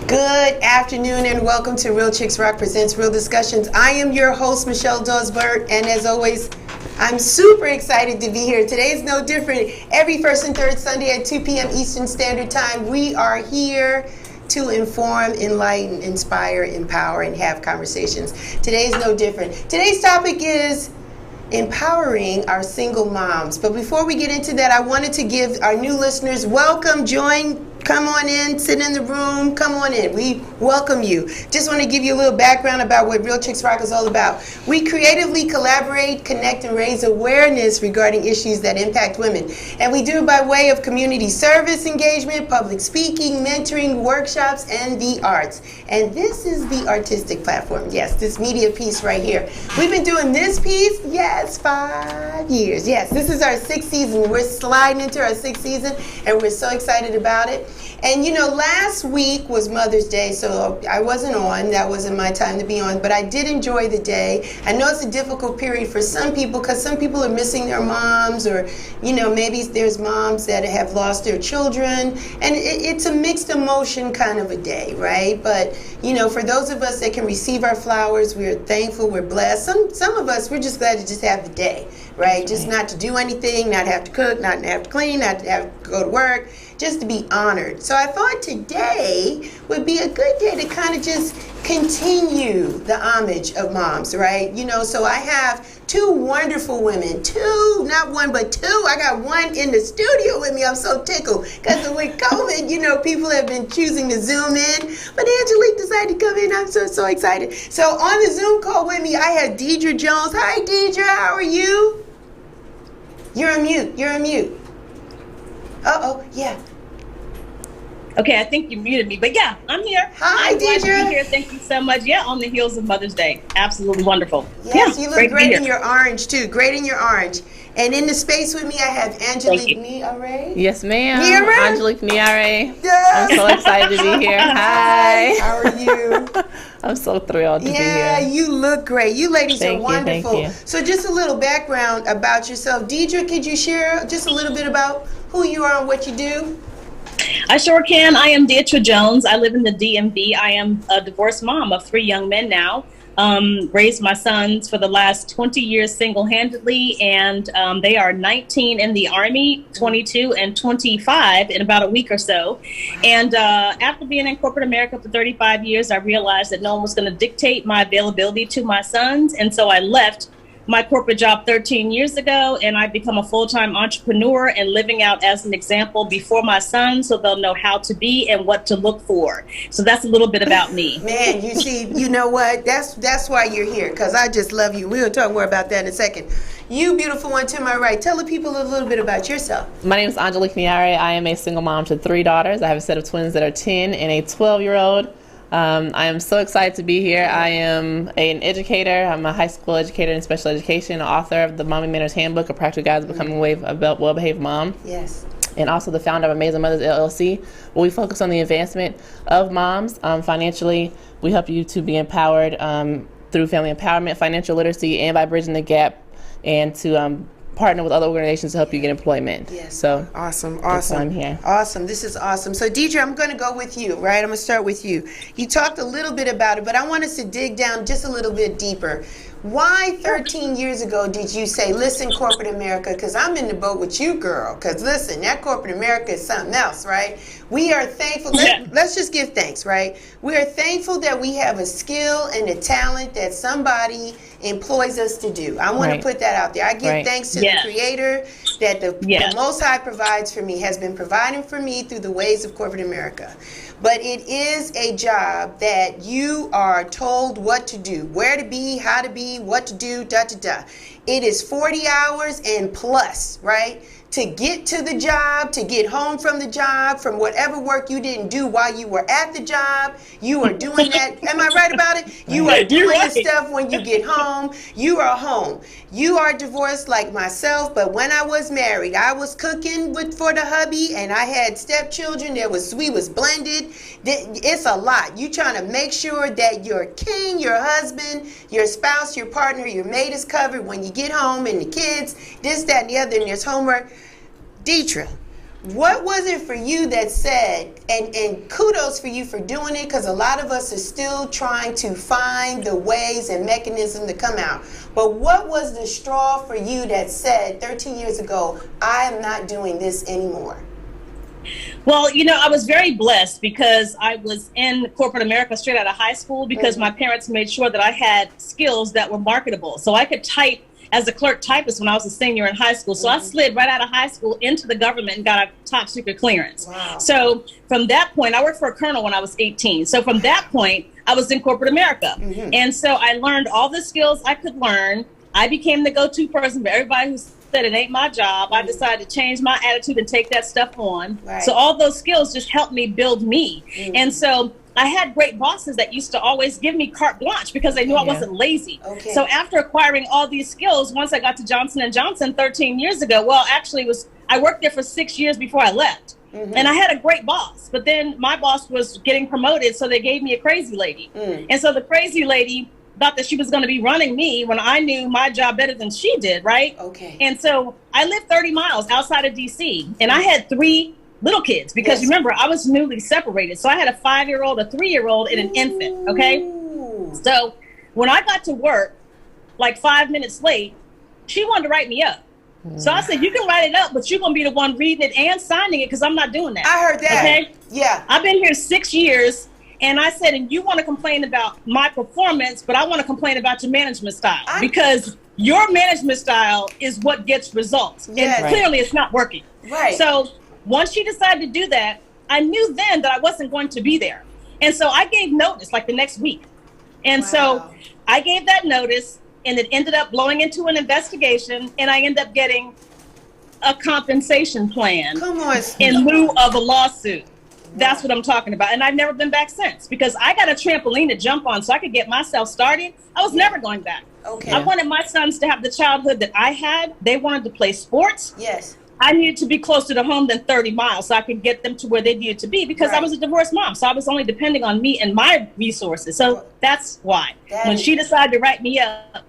Good afternoon and welcome to Real Chicks Rock Presents Real Discussions. I am your host, Michelle Dosbert, and as always, I'm super excited to be here. Today is no different. Every first and third Sunday at 2 p.m. Eastern Standard Time, we are here to inform, enlighten, inspire, empower, and have conversations. Today is no different. Today's topic is empowering our single moms. But before we get into that, I wanted to give our new listeners welcome, join, come on in, sit in the room, come on in. We welcome you. Just want to give you a little background about what Real Chicks Rock is all about. We creatively collaborate, connect, and raise awareness regarding issues that impact women. And we do it by way of community service engagement, public speaking, mentoring, workshops, and the arts. And this is the artistic platform. Yes, this media piece right here. We've been doing this piece, 5 years. Yes, this is our 6th season. We're sliding into our 6th season, and we're so excited about it. And you know, last week was Mother's Day, so I wasn't on. That wasn't my time to be on, but I did enjoy the day. I know it's a difficult period for some people because some people are missing their moms, or you know, maybe there's moms that have lost their children, and it's a mixed emotion kind of a day, right? But you know, for those of us that can receive our flowers, we're thankful, we're blessed. Some of us, we're just glad to just have the day, right? Just not to do anything, not have to cook, not have to clean, not to have to go to work, just to be honored. So I thought today would be a good day to kind of just continue the homage of moms, right? You know, so I have two wonderful women, not one, but two. I got one in the studio with me. I'm so tickled because with COVID, you know, people have been choosing to Zoom in, but Angelique decided to come in. I'm so excited. So on the Zoom call with me, I had Dietra Jones. Hi, Dietra. How are you? You're on mute. Uh-oh, yeah. Okay, I think you muted me, but yeah, I'm here. Hi, I'm glad to Dietra. be here. Thank you so much. Yeah, on the heels of Mother's Day. Absolutely wonderful. Yes, yeah, you look great in your orange, too. Great in your orange. And in the space with me, I have Angelique Niare. Yes, ma'am. Niare? Angelique Niare. Yes. I'm so excited to be here. Hi. How are you? I'm so thrilled to be here. Yeah, you look great. You ladies Thank are you, wonderful. thank you. So just a little background about yourself. Dietra, could you share just a little bit about who you are and what you do? I sure can. I am Dietra Jones. I live in the DMV. I am a divorced mom of 3 young men now. Raised my sons for the last 20 years single-handedly, and they are 19 in the Army, 22 and 25 in about a week or so. And after being in corporate America for 35 years, I realized that no one was going to dictate my availability to my sons, and so I left my corporate job 13 years ago, and I've become a full-time entrepreneur and living out as an example before my sons so they'll know how to be and what to look for. So that's a little bit about me. Man, you see, you know what? That's why you're here, because I just love you. We'll talk more about that in a second. You beautiful one to my right. Tell the people a little bit about yourself. My name is Angelique Niare. I am a single mom to 3 daughters. I have a set of twins that are 10 and a 12-year-old. I am so excited to be here. I am an educator. I'm a high school educator in special education, author of the Mommy Mentors Handbook, a practical guide to becoming a well-behaved mom. Yes. And also the founder of Amazing Mothers LLC, where we focus on the advancement of moms. Financially, we help you to be empowered through family empowerment, financial literacy, and by bridging the gap, and to partner with other organizations to help you get employment. Yes. So awesome. That's why I'm here. Awesome. This is awesome. So Dietra, I'm going to go with you, right? I'm going to start with you. You talked a little bit about it, but I want us to dig down just a little bit deeper. Why 13 years ago did you say, listen, corporate America, because I'm in the boat with you, girl, because listen, that corporate America is something else, right? We are thankful. Let's just give thanks, right? We are thankful that we have a skill and a talent that somebody employs us to do. I want to put that out there. I give thanks to the Creator that the Most High provides for me, has been providing for me through the ways of corporate America. But it is a job that you are told what to do, where to be, how to be, what to do, It is 40 hours and plus, right? To get to the job, to get home from the job, from whatever work you didn't do while you were at the job, you are doing that. Am I right about it? You are doing the stuff when you get home. You are home. You are divorced like myself, but when I was married, I was cooking for the hubby, and I had stepchildren. We was blended. It's a lot. You trying to make sure that your king, your husband, your spouse, your partner, your mate is covered when you get home, and the kids, this, that, and the other, and there's homework. Dietra, What was it for you that said, and kudos for you for doing it, because a lot of us are still trying to find the ways and mechanisms to come out. But what was the straw for you that said 13 years ago, I am not doing this anymore? Well, you know, I was very blessed because I was in corporate America straight out of high school because my parents made sure that I had skills that were marketable. So I could type as a clerk typist when I was a senior in high school. So I slid right out of high school into the government and got a top secret clearance. Wow. So from that point, I worked for a colonel when I was 18. So from that point, I was in corporate America. And so I learned all the skills I could learn. I became the go-to person for everybody who said it ain't my job. I decided to change my attitude and take that stuff on. Right. So all those skills just helped me build me. And so I had great bosses that used to always give me carte blanche because they knew I wasn't lazy. Okay. So after acquiring all these skills, once I got to Johnson & Johnson 13 years ago, well, actually I worked there for 6 years before I left. And I had a great boss, but then my boss was getting promoted, so they gave me a crazy lady. And so the crazy lady thought that she was going to be running me when I knew my job better than she did, right? Okay. And so I lived 30 miles outside of D.C., and I had 3 little kids because remember, I was newly separated. So I had a 5-year-old, a 3-year-old, and an infant, okay? So when I got to work, like 5 minutes late, she wanted to write me up. So I said, you can write it up, but you're going to be the one reading it and signing it because I'm not doing that. I heard that. Okay? Yeah. I've been here 6 years, and I said, and you want to complain about my performance, but I want to complain about your management style because your management style is what gets results. Yes. And clearly it's not working. Right. So once she decided to do that, I knew then that I wasn't going to be there. And so I gave notice like the next week. And so I gave that notice, and it ended up blowing into an investigation, and I ended up getting a compensation plan in lieu of a lawsuit. That's what I'm talking about. And I've never been back since because I got a trampoline to jump on so I could get myself started. I was never going back. Okay. I wanted my sons to have the childhood that I had. They wanted to play sports. Yes. I needed to be closer to home than 30 miles so I could get them to where they needed to be because I was a divorced mom. So I was only depending on me and my resources. So that's why. When she decided to write me up,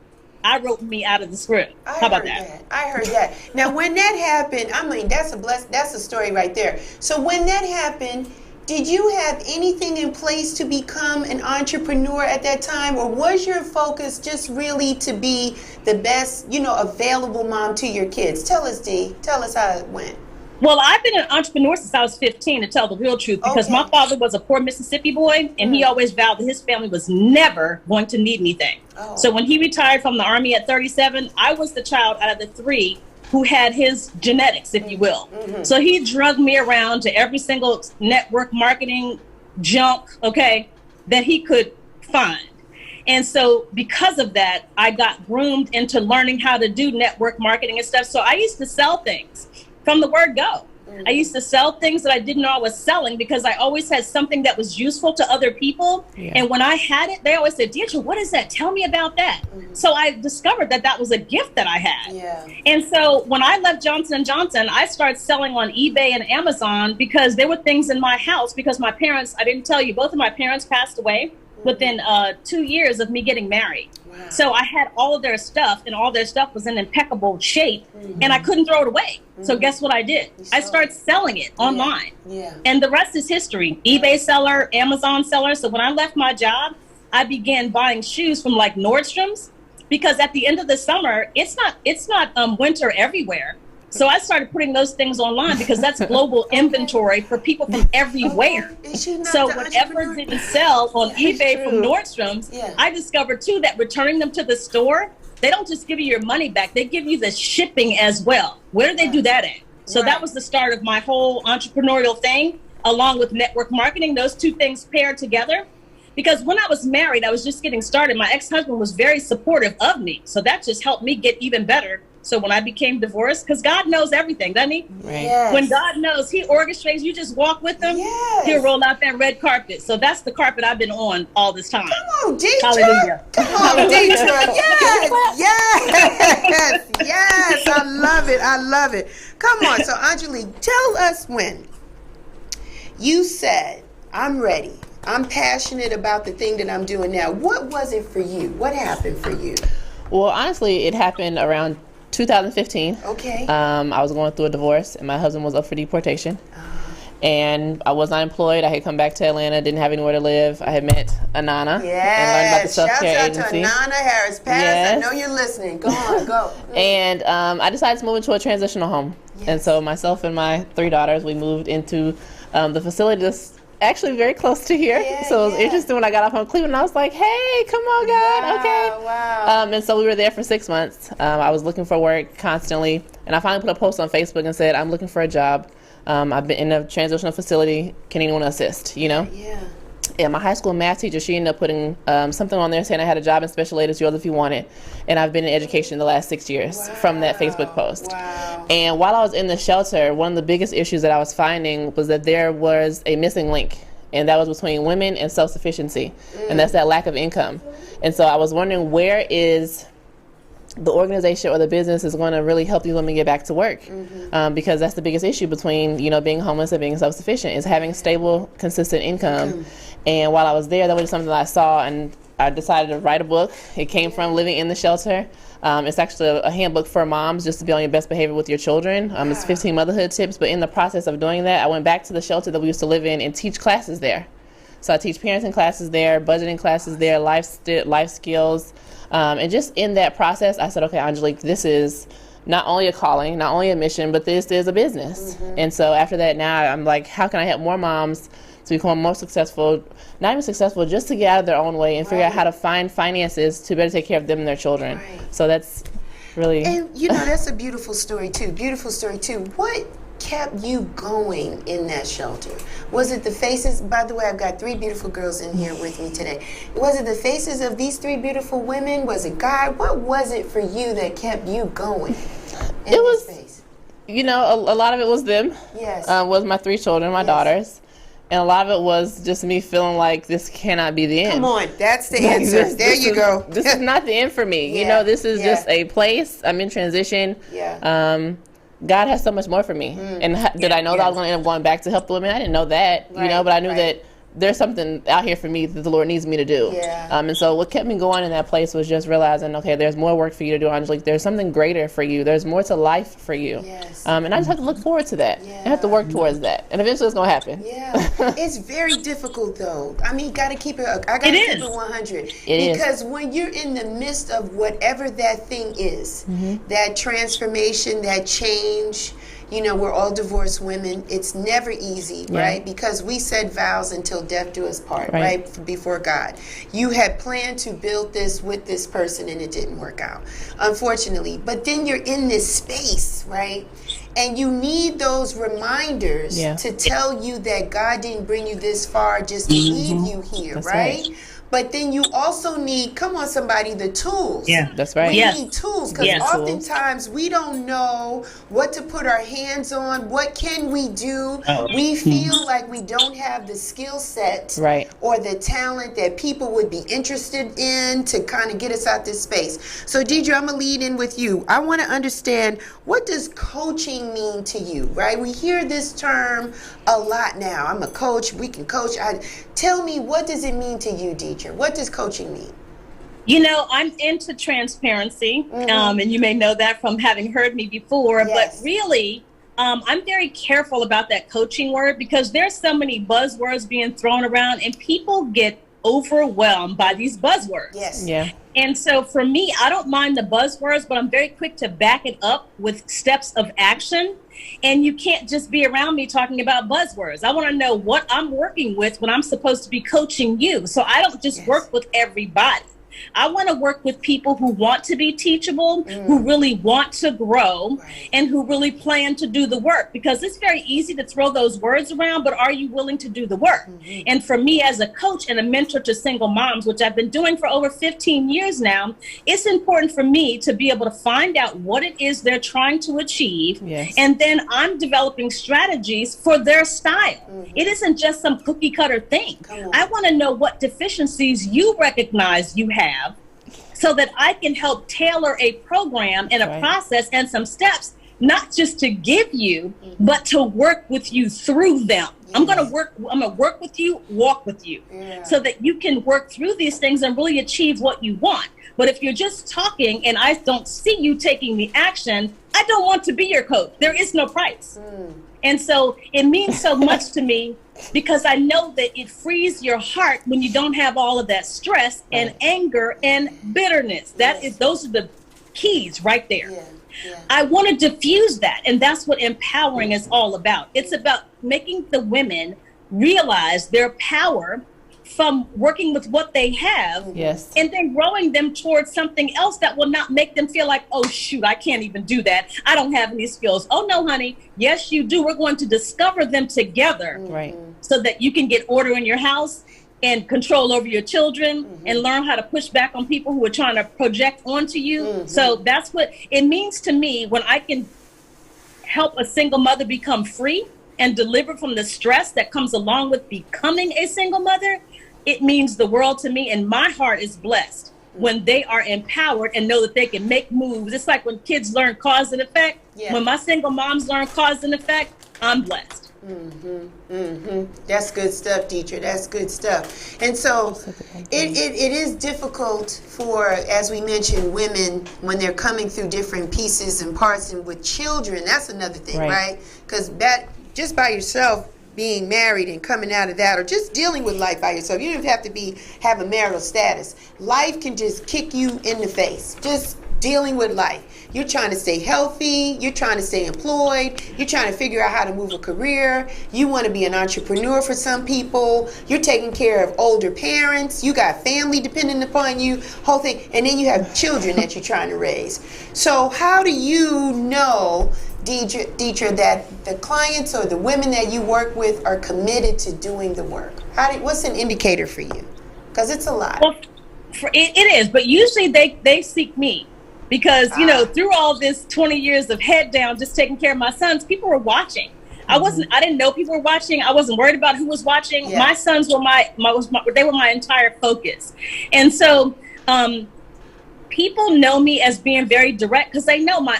I wrote me out of the script. How about that? I heard that. Now, when that happened, I mean, that's a story right there. So when that happened, did you have anything in place to become an entrepreneur at that time, or was your focus just really to be the best, available mom to your kids? Tell us, Dee. Tell us how it went. Well, I've been an entrepreneur since I was 15, to tell the real truth, because my father was a poor Mississippi boy, and he always vowed that his family was never going to need anything. So when he retired from the Army at 37, I was the child out of the 3 who had his genetics, if you will. So he drugged me around to every single network marketing junk, that he could find. And so because of that, I got groomed into learning how to do network marketing and stuff. So I used to sell things from the word go. I used to sell things that I didn't know I was selling because I always had something that was useful to other people. And when I had it, they always said, Dietra, what is that? Tell me about that. So I discovered that that was a gift that I had. And so when I left Johnson & Johnson, I started selling on eBay and Amazon because there were things in my house because my parents, I didn't tell you, both of my parents passed away within 2 years of me getting married. So I had all of their stuff, and all their stuff was in impeccable shape, and I couldn't throw it away. So guess what I did? I started selling it online. And the rest is history. eBay seller, Amazon seller. So when I left my job, I began buying shoes from like Nordstrom's because at the end of the summer, it's not winter everywhere. So I started putting those things online because that's global inventory for people from everywhere. So whatever didn't sell on eBay from Nordstrom's, I discovered too that returning them to the store, they don't just give you your money back, they give you the shipping as well. Where do they do that at? So that was the start of my whole entrepreneurial thing, along with network marketing, those two things paired together. Because when I was married, I was just getting started. My ex-husband was very supportive of me. So that just helped me get even better. So when I became divorced, because God knows everything, doesn't he? When God knows, he orchestrates, you just walk with him, he'll roll out that red carpet. So that's the carpet I've been on all this time. Come on, Dietra. Hallelujah. Come on, Dietra. Yes. I love it. I love it. Come on. So, Angelique, tell us when you said, I'm ready. I'm passionate about the thing that I'm doing now. What was it for you? What happened for you? Well, honestly, it happened around 2015. Okay. I was going through a divorce, and my husband was up for deportation. And I was not employed. I had come back to Atlanta, didn't have anywhere to live. I had met Anana and learned about the self-care agency. Shout out to Anana Harris. Paris, yes. I know you're listening. Go on, go. And I decided to move into a transitional home. Yes. And so myself and my 3 daughters, we moved into the facility that's actually very close to here. So it was interesting when I got off on Cleveland. I was like, hey, come on, God. Okay. Wow. And so we were there for 6 months. I was looking for work constantly. And I finally put a post on Facebook and said, I'm looking for a job. I've been in a transitional facility. Can anyone assist? You know? Yeah. And my high school math teacher, she ended up putting something on there saying I had a job in special ed. It's yours if you want it. And I've been in education the last 6 years from that Facebook post. Wow. And while I was in the shelter, one of the biggest issues that I was finding was that there was a missing link. And that was between women and self-sufficiency. And that's that lack of income. And so I was wondering, where is the organization or the business is going to really help these women get back to work, because that's the biggest issue between, you know, being homeless and being self-sufficient is having stable, consistent income. And while I was there, that was something that I saw, and I decided to write a book. It came from living in the shelter. It's actually a handbook for moms just to be on your best behavior with your children. It's 15 motherhood tips, but in the process of doing that, I went back to the shelter that we used to live in and teach classes there. So I teach parenting classes there, budgeting classes there, life skills. And just in that process, I said, okay, Angelique, this is not only a calling, not only a mission, but this is a business. And so after that, now I'm like, how can I help more moms to become more successful, not even successful, just to get out of their own way and figure out how to find finances to better take care of them and their children. So that's really... And, you know, that's a beautiful story, too. Beautiful story, too. What kept you going in that shelter? Was it the faces? By the way, I've got 3 beautiful girls in here with me today. Was it the faces of these 3 beautiful women? Was it God? What was it for you that kept you going in this space? You know, a lot of it was them. Yes. Was my 3 children, my daughters. And a lot of it was just me feeling like this cannot be the end. Come on, that's the answer. There you go. This is not the end for me. You know, this is just a place. I'm in transition. God has so much more for me. And did I know that I was going to end up going back to help the women? I didn't know that, you know, but I knew that there's something out here for me that the Lord needs me to do. And so what kept me going in that place was just realizing, okay, there's more work for you to do, Angelique. There's something greater for you. There's more to life for you. And I just have to look forward to that. I have to work towards that. And eventually it's going to happen. It's very difficult, though. I mean, you got to keep it, I got to keep it 100. Because when you're in the midst of whatever that thing is, that transformation, that change, you know, we're all divorced women. It's never easy, right? Because we said vows until death do us part, right? Before God. You had planned to build this with this person and it didn't work out, unfortunately. But then you're in this space, right? And you need those reminders to tell you that God didn't bring you this far just to leave you here, right? But then you also need, come on somebody, the tools. That's right. We need tools, because oftentimes we don't know what to put our hands on. What can we do? We feel like we don't have the skill set or the talent that people would be interested in to kind of get us out this space. So Dietra, I'm going to lead in with you. I want to understand, what does coaching mean to you, right? We hear this term a lot now. I'm a coach. We can coach. Tell me, what does it mean to you, Dietra? What does coaching mean? You know, I'm into transparency, and you may know that from having heard me before, but really, I'm very careful about that coaching word, because there's so many buzzwords being thrown around and people get overwhelmed by these buzzwords. And so for me, I don't mind the buzzwords, but I'm very quick to back it up with steps of action. And you can't just be around me talking about buzzwords. I want to know what I'm working with when I'm supposed to be coaching you. So I don't just work with everybody. I want to work with people who want to be teachable, who really want to grow, and who really plan to do the work. Because it's very easy to throw those words around, but are you willing to do the work? And for me as a coach and a mentor to single moms, which I've been doing for over 15 years now, it's important for me to be able to find out what it is they're trying to achieve. And then I'm developing strategies for their style. It isn't just some cookie cutter thing. I want to know what deficiencies you recognize you have, so that I can help tailor a program and a process and some steps not just to give you, but to work with you through them. Yes. I'm gonna work with you, walk with you, so that you can work through these things and really achieve what you want. But if you're just talking and I don't see you taking the action, I don't want to be your coach. There is no price. And so it means so much to me, because I know that it frees your heart when you don't have all of that stress and anger and bitterness. Those are the keys right there. I want to diffuse that, and that's what empowering is all about. It's about making the women realize their power from working with what they have, and then growing them towards something else that will not make them feel like, oh shoot, I can't even do that. I don't have any skills. Oh no, honey, yes you do. We're going to discover them together, so that you can get order in your house and control over your children, and learn how to push back on people who are trying to project onto you. So that's what it means to me when I can help a single mother become free and deliver from the stress that comes along with becoming a single mother. It means the world to me, and my heart is blessed when they are empowered and know that they can make moves. It's like when kids learn cause and effect. When my single moms learn cause and effect, I'm blessed. That's good stuff, Dietra. That's good stuff. And so it is difficult for, as we mentioned, women when they're coming through different pieces and parts, and with children, that's another thing, right? Because that just by yourself, being married and coming out of that, or just dealing with life by yourself, you don't even have to have a marital status. Life can just kick you in the face. Just dealing with life. You're trying to stay healthy. You're trying to stay employed. You're trying to figure out how to move a career. You want to be an entrepreneur for some people. You're taking care of older parents. You got family depending upon you, whole thing. And then you have children that you're trying to raise. So how do you know, Dietra, that the clients or the women that you work with are committed to doing the work? What's an indicator for you? Because it's a lot. Well, it is, but usually they seek me. Because, through all this 20 years of head down, just taking care of my sons, people were watching. I didn't know people were watching. I wasn't worried about who was watching. My sons were they were my entire focus. And so, people know me as being very direct, because they know my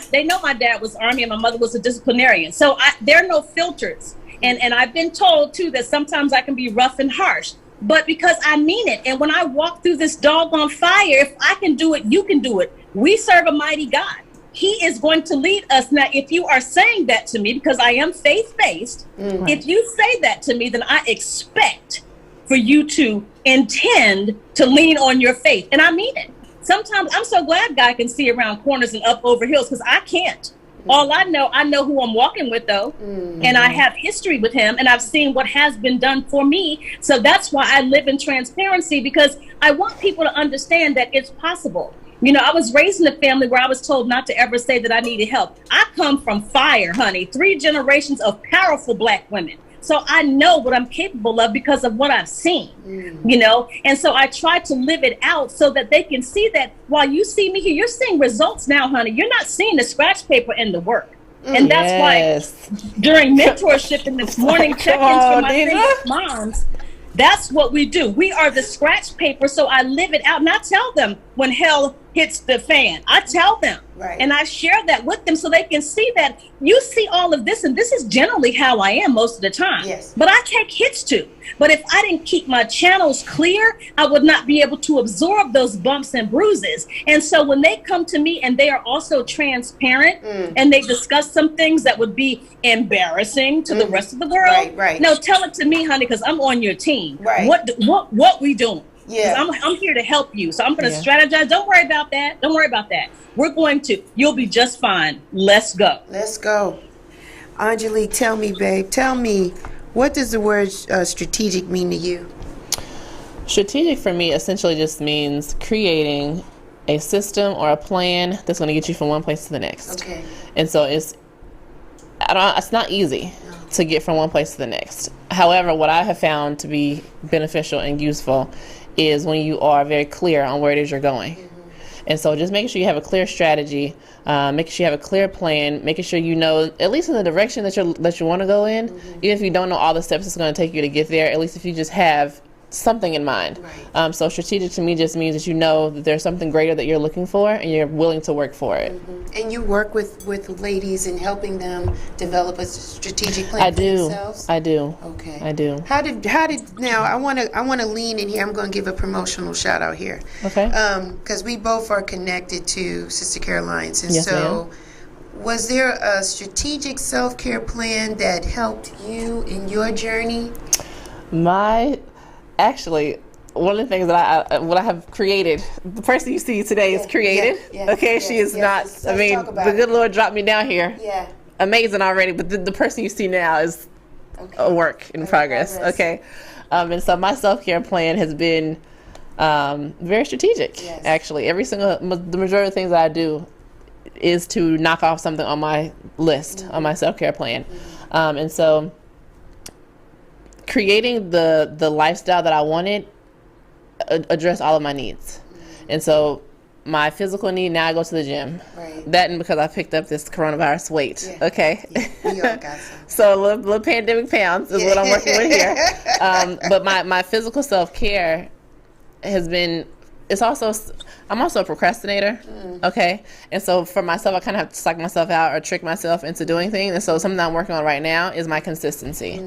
dad was Army and my mother was a disciplinarian. So there are no filters. And I've been told too that sometimes I can be rough and harsh, but because I mean it. And when I walk through this doggone fire, if I can do it, you can do it. We serve a mighty God. He is going to lead us. Now, if you are saying that to me, because I am faith-based, if you say that to me, then I expect for you to intend to lean on your faith. And I mean it. Sometimes I'm so glad God can see around corners and up over hills, because I can't. All I know who I'm walking with, though, and I have history with him, and I've seen what has been done for me. So that's why I live in transparency, because I want people to understand that it's possible. I was raised in a family where I was told not to ever say that I needed help. I come from fire, honey, 3 generations of powerful Black women. So I know what I'm capable of because of what I've seen, and so I try to live it out so that they can see that while you see me here, you're seeing results now, honey. You're not seeing the scratch paper and the work. And that's why during mentorship and this morning check-ins for my single moms, that's what we do. We are the scratch paper. So I live it out, and I tell them when hell hits the fan. I tell them, and I share that with them so they can see that you see all of this, and this is generally how I am most of the time. But I take hits too. But if I didn't keep my channels clear, I would not be able to absorb those bumps and bruises. And so when they come to me and they are also transparent and they discuss some things that would be embarrassing to the rest of the world, no, tell it to me, honey, because I'm on your team. What we doing? I'm here to help you. So I'm going to strategize. Don't worry about that. Don't worry about that. You'll be just fine. Let's go. Let's go. Angelique, tell me, babe, what does the word strategic mean to you? Strategic for me essentially just means creating a system or a plan that's going to get you from one place to the next. Okay. And so it's not easy to get from one place to the next. However, what I have found to be beneficial and useful is when you are very clear on where it is you're going. And so just making sure you have a clear strategy, making sure you have a clear plan, making sure you know, at least in the direction that you want to go in, even if you don't know all the steps it's going to take you to get there, at least if you just have something in mind. Right. So strategic to me just means that you know that there's something greater that you're looking for and you're willing to work for it. And you work with ladies and helping them develop a strategic plan for themselves? I do. Okay. I do. How did now I want to lean in here. I'm going to give a promotional shout out here. Okay. Because we both are connected to Sister Caroline's, and Yes, so ma'am. was there a strategic self-care plan that helped you in your journey? Actually, one of the things that I have created, the person you see today is created. She is not, I mean, the good Lord dropped me down here. Yeah. Amazing already, but the person you see now is a work in progress. Okay. And so my self-care plan has been very strategic, actually. The majority of the things that I do is to knock off something on my list, on my self-care plan. And so creating the lifestyle that I wanted addressed all of my needs. And so my physical need, now I go to the gym. Right. That and because I picked up this coronavirus weight. Yeah. Okay. Yeah, we all got some. So little pandemic pounds is what I'm working with here. But my physical self-care has been, I'm also a procrastinator. Okay. And so for myself, I kind of have to psych myself out or trick myself into doing things. And so something I'm working on right now is my consistency.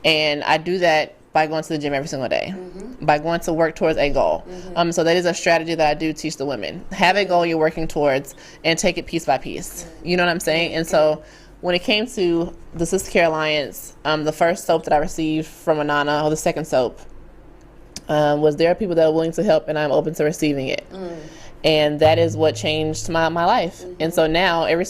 And I do that by going to the gym every single day, by going to work towards a goal. So that is a strategy that I do teach the women. Have a goal you're working towards and take it piece by piece. You know what I'm saying? And so when it came to the Sister Care Alliance, the first soap that I received from Anana, or the second soap, was there are people that are willing to help and I'm open to receiving it. And that is what changed my life. And so now every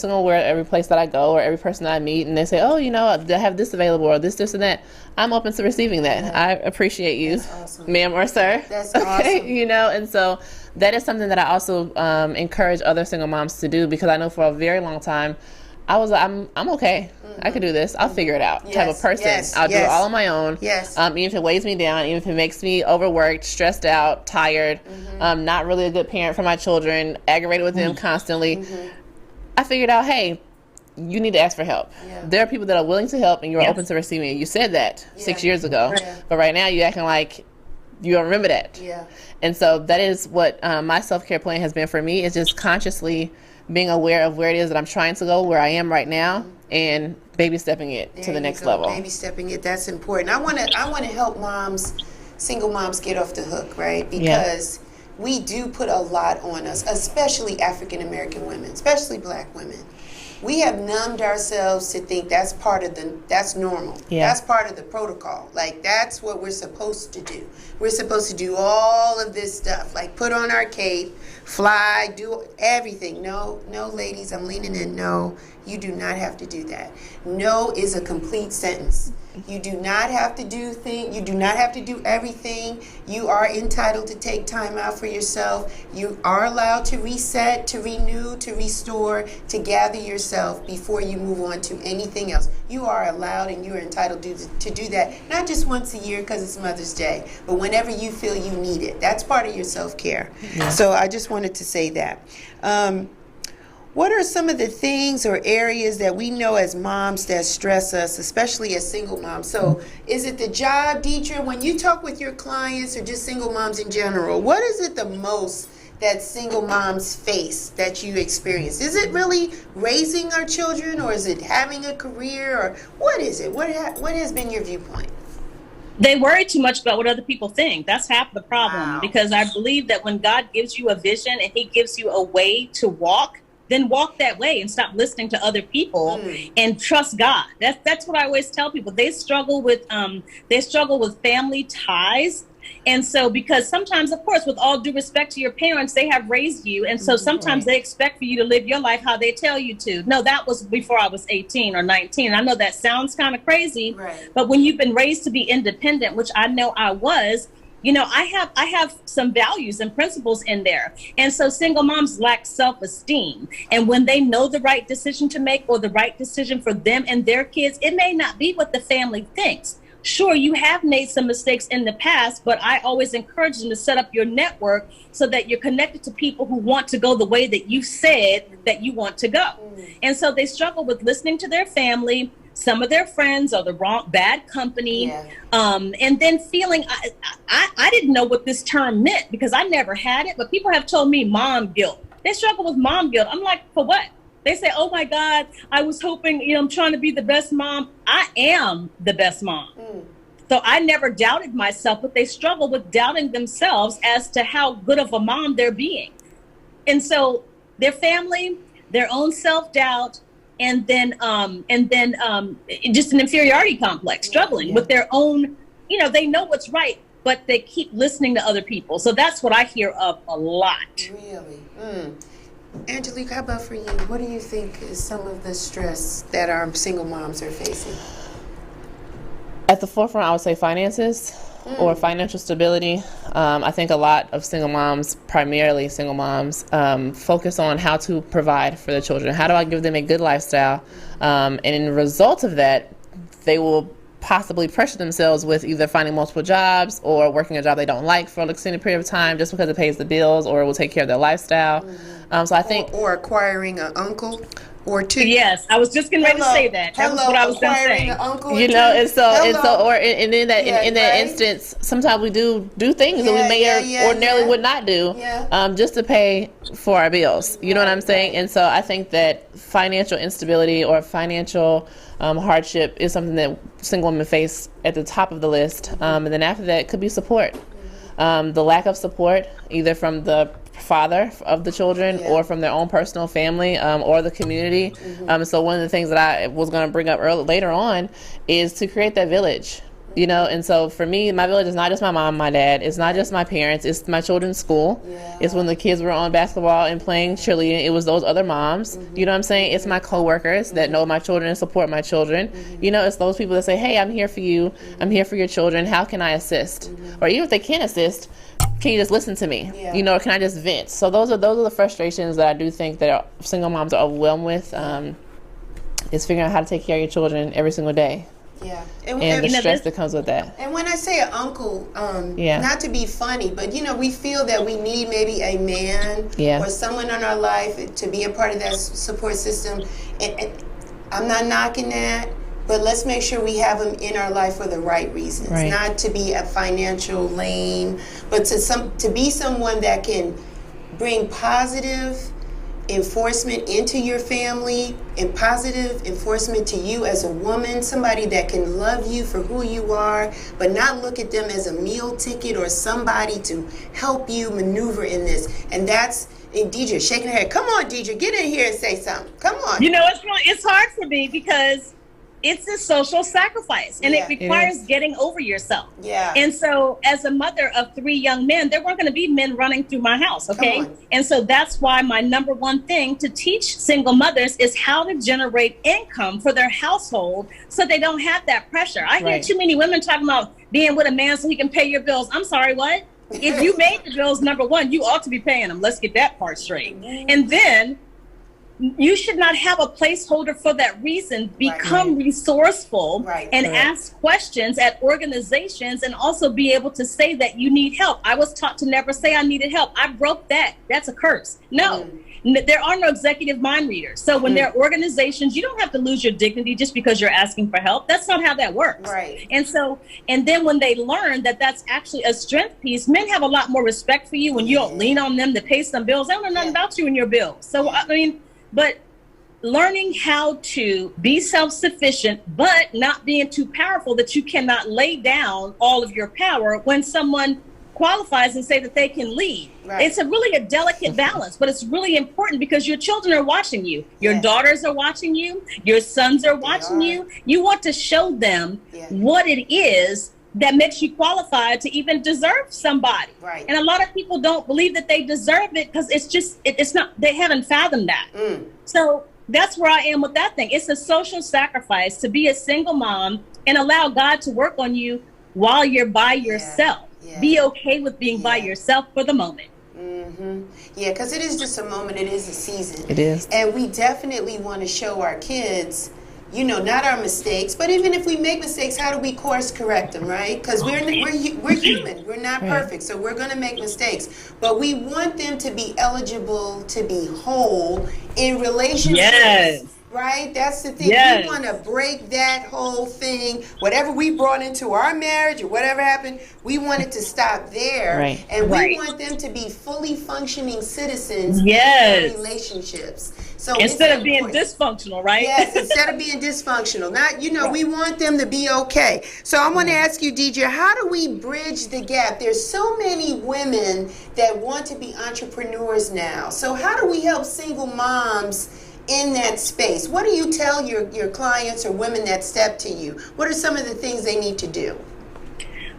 place that I go or every person that I meet and they say, oh, you know, I have this available or this and that, I'm open to receiving that. Yeah. I appreciate you, awesome. Ma'am or sir. That's awesome. You know, and so that is something that I also encourage other single moms to do, because I know for a very long time, I was like, I'm okay. I can do this. I'll figure it out. Type of person. I'll do it all on my own. Even if it weighs me down, even if it makes me overworked, stressed out, tired, not really a good parent for my children, aggravated with them constantly. I figured out, hey, you need to ask for help. There are people that are willing to help and you're open to receiving it. You said that 6 years ago, but right now you're acting like you don't remember that. And so that is what my self-care plan has been for me, is just consciously being aware of where it is that I'm trying to go, where I am right now, and baby stepping it to the next level. Baby stepping it, that's important. I want to help single moms get off the hook, right? Because we do put a lot on us, especially African American women, especially black women. We have numbed ourselves to think that's normal. That's part of the protocol. Like, that's what we're supposed to do. We're supposed to do all of this stuff, like put on our cape, fly, do everything. No, ladies, I'm leaning in. No, you do not have to do that. No is a complete sentence. You do not have to do things. You do not have to do everything. You are entitled to take time out for yourself. You are allowed to reset, to renew, to restore, to gather yourself before you move on to anything else. You are allowed and you are entitled to do that, not just once a year because it's Mother's Day, but whenever you feel you need it. That's part of your self-care. So I just wanted to say that. What are some of the things or areas that we know as moms that stress us, especially as single moms? So is it the job, Dietra? When you talk with your clients or just single moms in general, what is it the most that single moms face that you experience? Is it really raising our children, or is it having a career, or what is it? What has been your viewpoint? They worry too much about what other people think. That's half the problem. Because I believe that when God gives you a vision and he gives you a way to walk, then walk that way and stop listening to other people and trust God. That's what I always tell people. They struggle with family ties. And so, because sometimes, of course, with all due respect to your parents, they have raised you. And so sometimes they expect for you to live your life how they tell you to. No, that was before I was 18 or 19. I know that sounds kind of crazy, but when you've been raised to be independent, which I know I was, you know, I have some values and principles in there. And so single moms lack self-esteem. And when they know the right decision to make or the right decision for them and their kids, it may not be what the family thinks. Sure, you have made some mistakes in the past, but I always encourage them to set up your network so that you're connected to people who want to go the way that you said that you want to go. And so they struggle with listening to their family, some of their friends or the bad company. Yeah. And then feeling, I didn't know what this term meant because I never had it, but people have told me mom guilt. They struggle with mom guilt. I'm like, for what? They say, oh my God, I was hoping, I'm trying to be the best mom. I am the best mom. So I never doubted myself, but they struggle with doubting themselves as to how good of a mom they're being. And so their family, their own self-doubt, and then just an inferiority complex, struggling with their own, they know what's right, but they keep listening to other people. So that's what I hear of a lot. Really? Angelique, how about for you? What do you think is some of the stress that our single moms are facing? At the forefront, I would say finances or financial stability. I think a lot of single moms, primarily single moms, focus on how to provide for their children. How do I give them a good lifestyle? And in the result of that, they will possibly pressure themselves with either finding multiple jobs or working a job they don't like for an extended period of time just because it pays the bills or it will take care of their lifestyle. So I think... Or acquiring an uncle or two. Yes, I was just getting ready to say that. That was what I was going to say. In that instance, sometimes we do things that we may ordinarily would not do just to pay for our bills. You know what I'm saying? And so I think that financial instability or financial hardship is something that single women face at the top of the list. And then after that could be support. The lack of support, either from the father of the children or from their own personal family or the community. So one of the things that I was going to bring up later on is to create that village. And so for me, my village is not just my mom, my dad. It's not just my parents. It's my children's school. It's when the kids were on basketball and playing cheerleading. It was those other moms. You know what I'm saying? It's my coworkers that know my children and support my children. It's those people that say, hey, I'm here for you. I'm here for your children. How can I assist? Or even if they can't assist, can you just listen to me? Or can I just vent? So those are the frustrations that I do think that single moms are overwhelmed with, is figuring out how to take care of your children every single day. And the stress that comes with that. And when I say an uncle, not to be funny, but we feel that we need maybe a man or someone in our life to be a part of that support system. And I'm not knocking that, but let's make sure we have them in our life for the right reasons. Not to be a financial lane, but to be someone that can bring positive enforcement into your family and positive enforcement to you as a woman, somebody that can love you for who you are, but not look at them as a meal ticket or somebody to help you maneuver in this. And that's, and Dietra shaking her head. Come on, Dietra, get in here and say something. Come on. It's hard for me because it's a social sacrifice and it requires getting over yourself. And so as a mother of 3 young men, there weren't going to be men running through my house. Okay. And so that's why my number one thing to teach single mothers is how to generate income for their household so they don't have that pressure. I hear too many women talking about being with a man so he can pay your bills. I'm sorry, what? If you made the bills, number one, you ought to be paying them. Let's get that part straight. And then you should not have a placeholder for that reason. Become resourceful and ask questions at organizations and also be able to say that you need help. I was taught to never say I needed help. I broke that. That's a curse. No, there are no executive mind readers. So when there are organizations, you don't have to lose your dignity just because you're asking for help. That's not how that works. And then when they learn that that's actually a strength piece, men have a lot more respect for you when you don't lean on them to pay some bills. They don't know nothing about you and your bills. So, but learning how to be self-sufficient, but not being too powerful that you cannot lay down all of your power when someone qualifies and say that they can lead. It's really a delicate balance, but it's really important because your children are watching you. Your daughters are watching you. Your sons are watching you. You want to show them what it is that makes you qualified to even deserve somebody. And a lot of people don't believe that they deserve it because it's not, they haven't fathomed that. So that's where I am with that thing. It's a social sacrifice to be a single mom and allow God to work on you while you're by yourself. Be okay with being by yourself for the moment. Because it is just a moment. It is a season. It is. And we definitely want to show our kids, not our mistakes, but even if we make mistakes, how do we course correct them, right? Because we're human. We're not perfect, so we're going to make mistakes. But we want them to be eligible to be whole in relationships Right? That's the thing. Yes. We want to break that whole thing. Whatever we brought into our marriage or whatever happened, we want it to stop there. Right. And we Right. want them to be fully functioning citizens Yes. in their relationships. So Instead it's of being important. dysfunctional, right? Yes, instead of being dysfunctional. Not, Right. we want them to be okay. So I want to ask you, Dietra, how do we bridge the gap? There's so many women that want to be entrepreneurs now. So how do we help single moms in that space? What do you tell your clients or women that step to you? What are some of the things they need to do?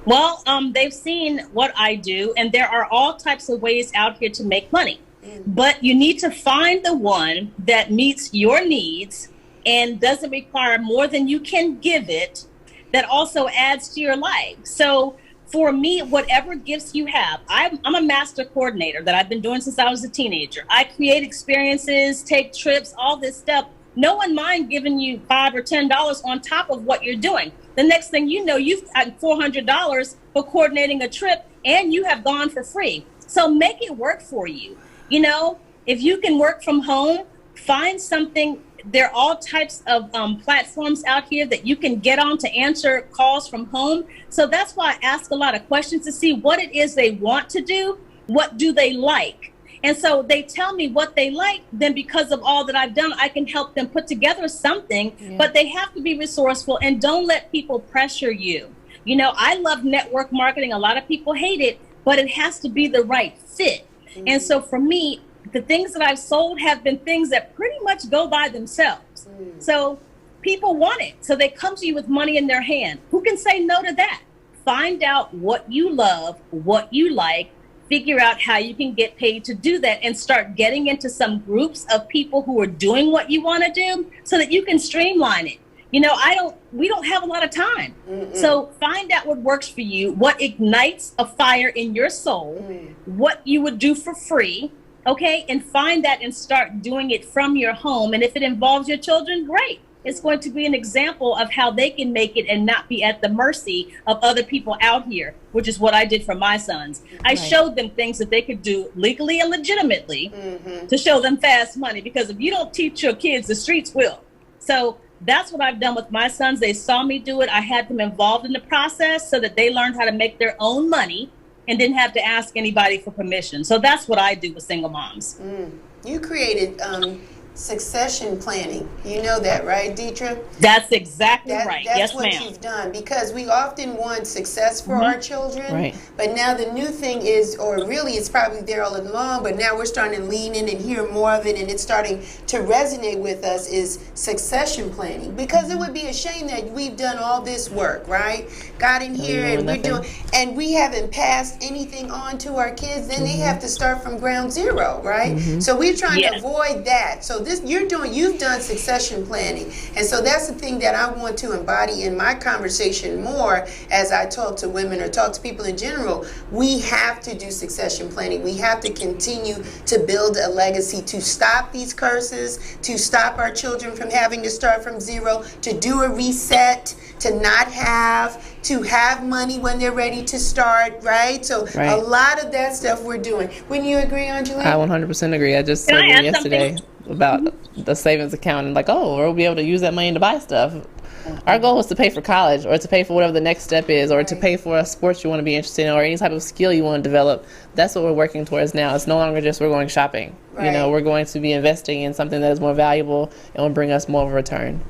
Well, they've seen what I do, and there are all types of ways out here to make money. But you need to find the one that meets your needs and doesn't require more than you can give it, that also adds to your life. So for me, whatever gifts you have, I'm a master coordinator that I've been doing since I was a teenager. I create experiences, take trips, all this stuff. No one mind giving you $5 or $10 on top of what you're doing. The next thing you know, you've got $400 for coordinating a trip, and you have gone for free. So make it work for you. You know, if you can work from home, find something. There are all types of platforms out here that you can get on to answer calls from home. So that's why I ask a lot of questions to see what it is they want to do, what do they like. And so they tell me what they like, then because of all that I've done, I can help them put together something, but they have to be resourceful and don't let people pressure you. You know, I love network marketing. A lot of people hate it, but it has to be the right fit. And so for me, the things that I've sold have been things that pretty much go by themselves. So people want it. So they come to you with money in their hand. Who can say no to that? Find out what you love, what you like, figure out how you can get paid to do that, and start getting into some groups of people who are doing what you want to do so that you can streamline it. You know, we don't have a lot of time. So find out what works for you, what ignites a fire in your soul, what you would do for free, okay? And find that and start doing it from your home. And if it involves your children, great. It's going to be an example of how they can make it and not be at the mercy of other people out here, which is what I did for my sons. I showed them things that they could do legally and legitimately to show them fast money, because if you don't teach your kids, the streets will. So that's what I've done with my sons. They saw me do it. I had them involved in the process so that they learned how to make their own money and didn't have to ask anybody for permission. So that's what I do with single moms. You created succession planning. You know that, right, Dietra? That's exactly right. That's Yes, what ma'am. you've done, because we often want success for our children, but now the new thing is, or really it's probably there all along, but now we're starting to lean in and hear more of it, and it's starting to resonate with us, is succession planning. Because it would be a shame that we've done all this work, right? Got in here and we're doing, and we haven't passed anything on to our kids, then they have to start from ground zero, right? So we're trying to avoid that. So you've done succession planning. And so that's the thing that I want to embody in my conversation more as I talk to women or talk to people in general. We have to do succession planning. We have to continue to build a legacy, to stop these curses, to stop our children from having to start from zero, to do a reset, to not have, to have money when they're ready to start, right? So a lot of that stuff we're doing. Wouldn't you agree, Angelique? I 100% agree. I just said yesterday about the savings account and we'll be able to use that money to buy stuff. Our goal is to pay for college, or to pay for whatever the next step is, or to pay for a sport you want to be interested in, or any type of skill you want to develop. That's what we're working towards now. It's no longer just we're going shopping. You know, we're going to be investing in something that is more valuable and will bring us more of a return.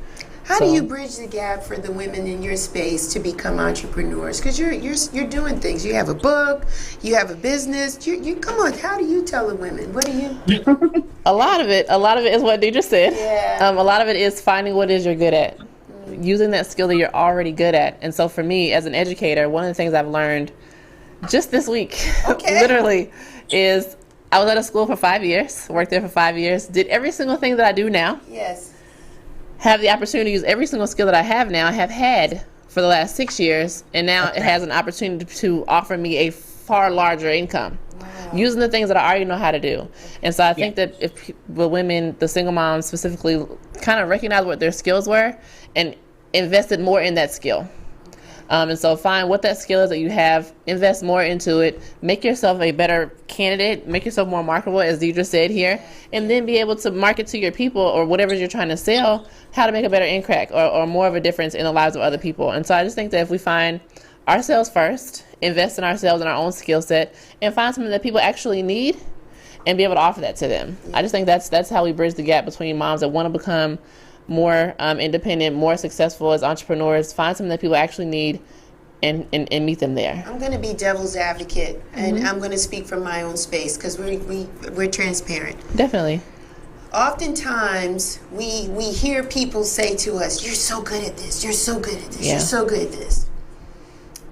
How do you bridge the gap for the women in your space to become entrepreneurs? Because you're doing things. You have a book, you have a business. You come on. How do you tell the women? What do you? A lot of it is what Dietra said. A lot of it is finding what it is you're good at, using that skill that you're already good at. And so for me, as an educator, one of the things I've learned just this week, literally, is I was at a school for 5 years, worked there for 5 years, did every single thing that I do now. Have the opportunity to use every single skill that I have now, I have had for the last 6 years, and now it has an opportunity to offer me a far larger income using the things that I already know how to do. And so I think that if the women, the single moms specifically, kind of recognize what their skills were and invested more in that skill, And so find what that skill is that you have, invest more into it, make yourself a better candidate, make yourself more marketable, as Dietra said here, and then be able to market to your people or whatever you're trying to sell, how to make a better impact or more of a difference in the lives of other people. And so I just think that if we find ourselves first, invest in ourselves and our own skill set, and find something that people actually need and be able to offer that to them. I just think that's how we bridge the gap between moms that want to become more independent, more successful as entrepreneurs, find something that people actually need and meet them there. I'm going to be devil's advocate, and I'm going to speak from my own space because we're transparent. Definitely. Oftentimes, we hear people say to us, "You're so good at this. You're so good at this. You're so good at this."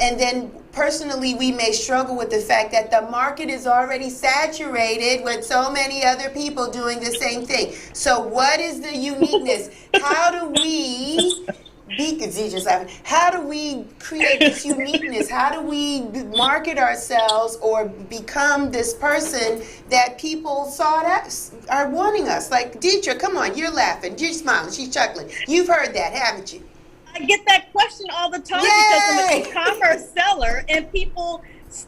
And then personally, we may struggle with the fact that the market is already saturated with so many other people doing the same thing. So what is the uniqueness? How do we how do we create this uniqueness? How do we market ourselves or become this person that people are wanting us? Like, Dietra, come on, you're laughing, you're smiling, she's chuckling. You've heard that, haven't you? I get that question all the time because I'm an e-commerce seller, and people